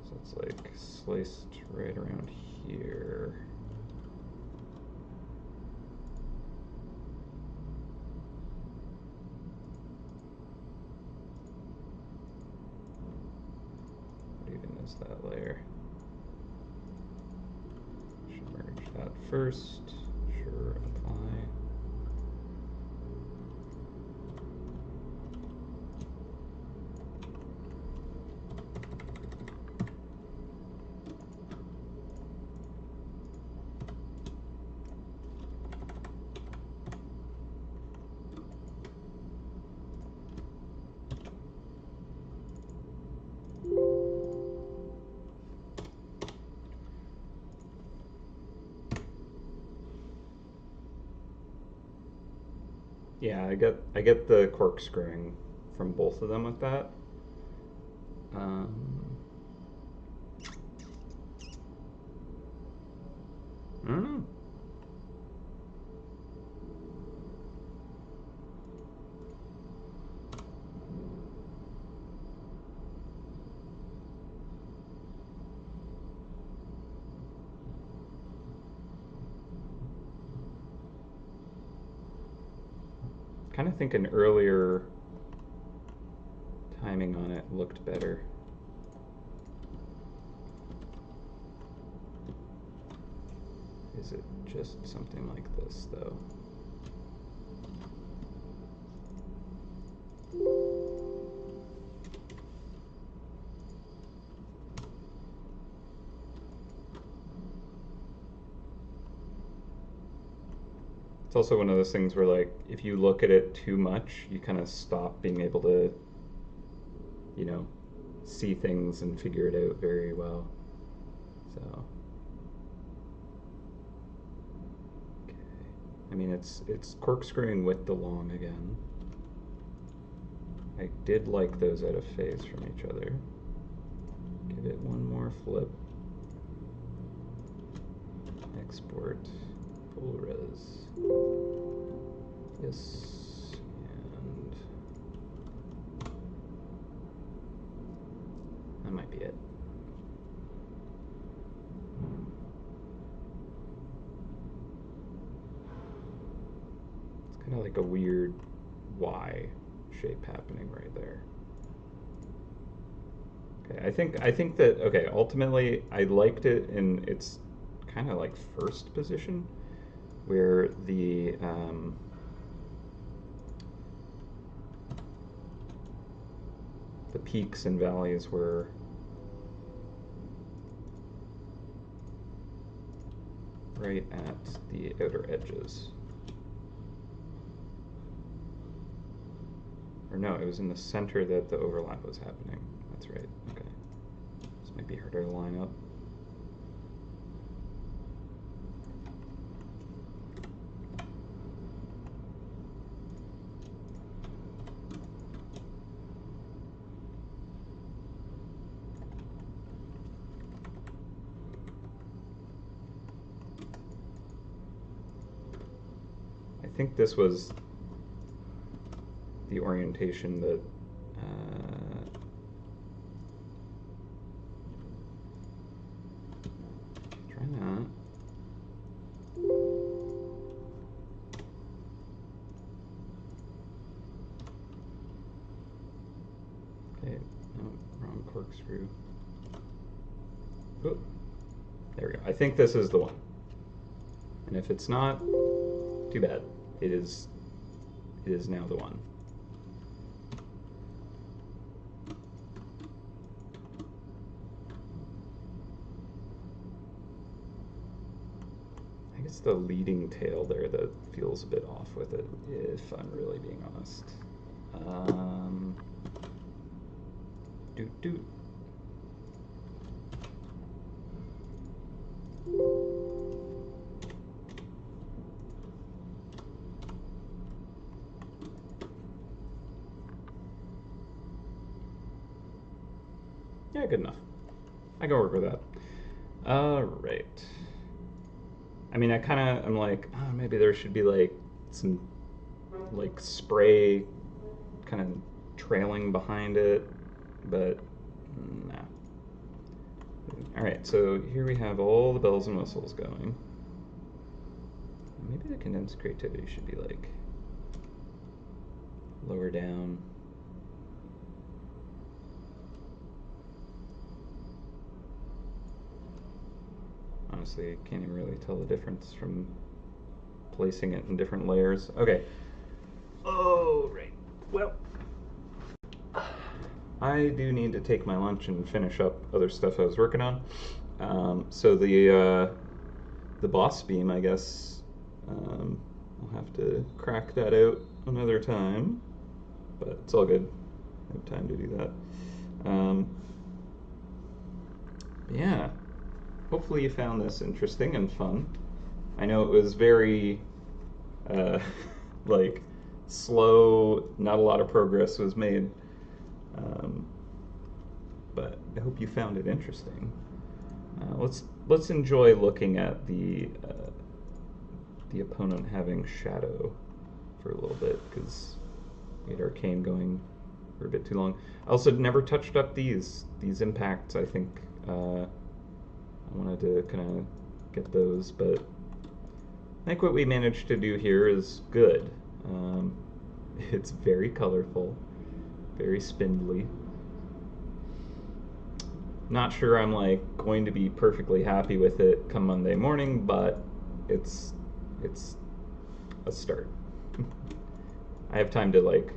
So it's like sliced right around here. minimize that layer. Should merge that first. Sure, apply. Yeah, I get the corkscrewing from both of them with that. I don't know. Kind of think an earlier timing on it looked better. Is it just something like this, though? It's also one of those things where, like, if you look at it too much, you kind of stop being able to, you know, see things and figure it out very well. So, okay. I mean, it's corkscrewing with the long again. I did like those out of phase from each other. Give it one more flip. Export full res. Yes, and that might be it. It's kind of like a weird Y shape happening right there. Okay, I think that, okay, ultimately I liked it in its kind of like first position, where the peaks and valleys were right at the outer edges. Or no, it was in the center that the overlap was happening. That's right, okay. This might be harder to line up. I think this was the orientation that try that. Okay, no, wrong corkscrew. Oop. There we go. I think this is the one. And if it's not, too bad. It is now the one. I guess the leading tail there that feels a bit off with it, if I'm really being honest. Doot doot. Yeah, good enough. I can work with that. Right. I mean, I'm like, oh, maybe there should be like some like spray kind of trailing behind it, but nah. All right, so here we have all the bells and whistles going. Maybe the condensed creativity should be like lower down. Honestly, can't even really tell the difference from placing it in different layers. Okay. Oh, right. Well, I do need to take my lunch and finish up other stuff I was working on. So the boss beam, I guess, I'll have to crack that out another time, but it's all good. I have time to do that. Yeah, hopefully you found this interesting and fun. I know it was very, uh, like, slow, not a lot of progress was made, um, but I hope you found it interesting. Let's enjoy looking at the opponent having shadow for a little bit, because we had arcane going for a bit too long. I also never touched up these impacts. I think I wanted to kind of get those, but I think what we managed to do here is good. It's very colorful, very spindly. Not sure I'm like going to be perfectly happy with it come Monday morning, but it's a start. I have time to, like,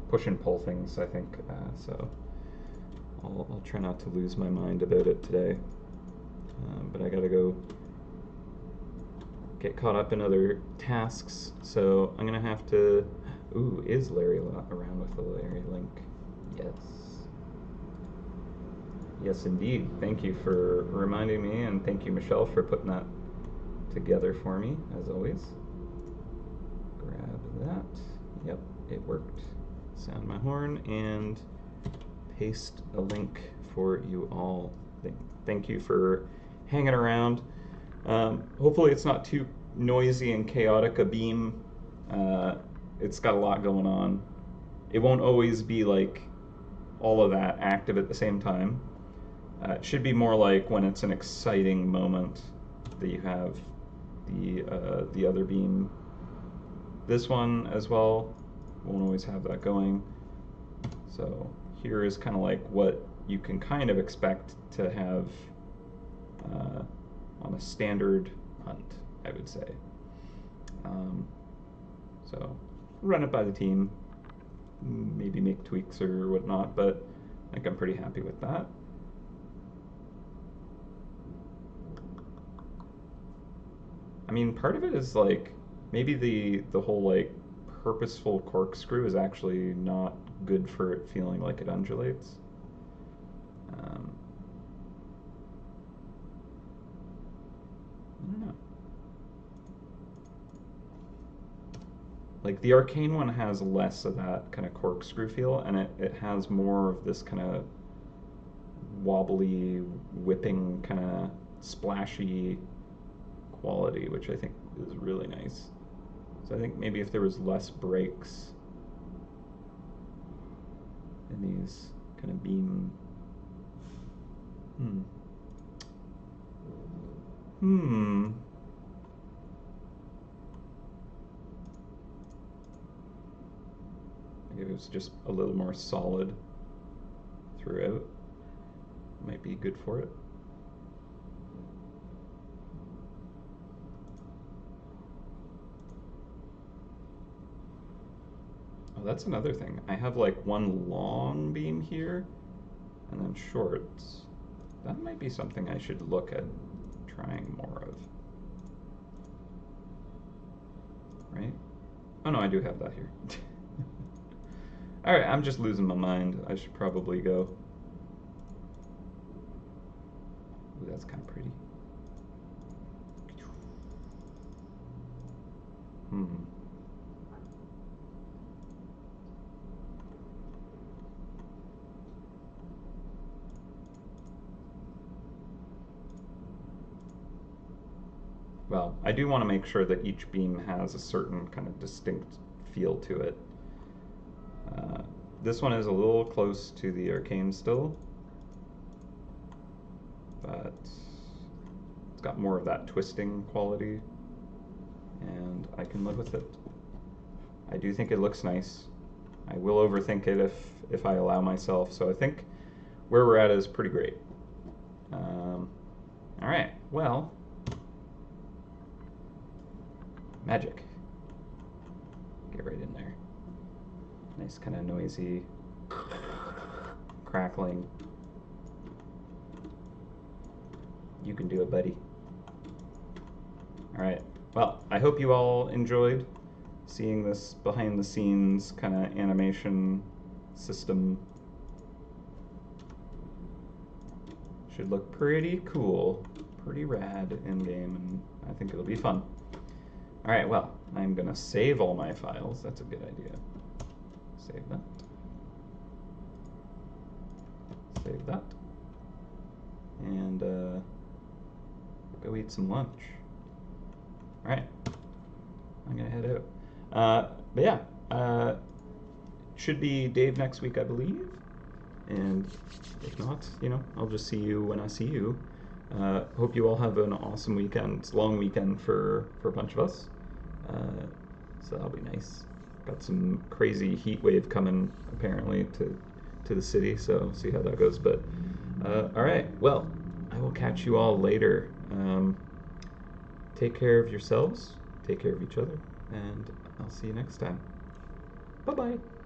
push and pull things, I think, so I'll try not to lose my mind about it today. But I gotta go get caught up in other tasks, so I'm gonna have to. Ooh, is Larry around with the Larry link? Yes. Yes, indeed. Thank you for reminding me, and thank you, Michelle, for putting that together for me, as always. Grab that. Yep, it worked. Sound my horn and paste a link for you all. Thank you for hanging around. Hopefully it's not too noisy and chaotic a beam. It's got a lot going on. It won't always be like all of that active at the same time. It should be more like when it's an exciting moment that you have the other beam. This one as well won't always have that going. So here is kind of like what you can kind of expect to have on a standard hunt, I would say. So run it by the team, maybe make tweaks or whatnot, but I think I'm pretty happy with that. I mean, part of it is like maybe the whole like purposeful corkscrew is actually not good for it feeling like it undulates. I don't know. Like the arcane one has less of that kind of corkscrew feel, and it has more of this kind of wobbly, whipping, kind of splashy quality, which I think is really nice. So I think maybe if there was less breaks in these kind of beam. Maybe it was just a little more solid throughout. Might be good for it. Oh, that's another thing. I have like one long beam here and then shorts. That might be something I should look at trying more of. Right? Oh no, I do have that here. Alright, I'm just losing my mind. I should probably go. Ooh, that's kind of pretty. Well, I do want to make sure that each beam has a certain kind of distinct feel to it. This one is a little close to the arcane still, but it's got more of that twisting quality, and I can live with it. I do think it looks nice. I will overthink it if I allow myself, so I think where we're at is pretty great. All right. well, magic. Get right in there. Nice kind of noisy crackling. You can do it, buddy. All right. Well, I hope you all enjoyed seeing this behind the scenes kind of animation system. Should look pretty cool, pretty rad in game, and I think it'll be fun. All right, well, I'm gonna save all my files. That's a good idea. Save that. Save that. And go eat some lunch. All right, I'm gonna head out. But yeah, should be Dave next week, I believe. And if not, you know, I'll just see you when I see you. Hope you all have an awesome weekend. It's a long weekend for a bunch of us. So that'll be nice. Got some crazy heat wave coming apparently to the city, so see how that goes. But all right, well, I will catch you all later. Take care of yourselves, take care of each other, and I'll see you next time. Bye-bye.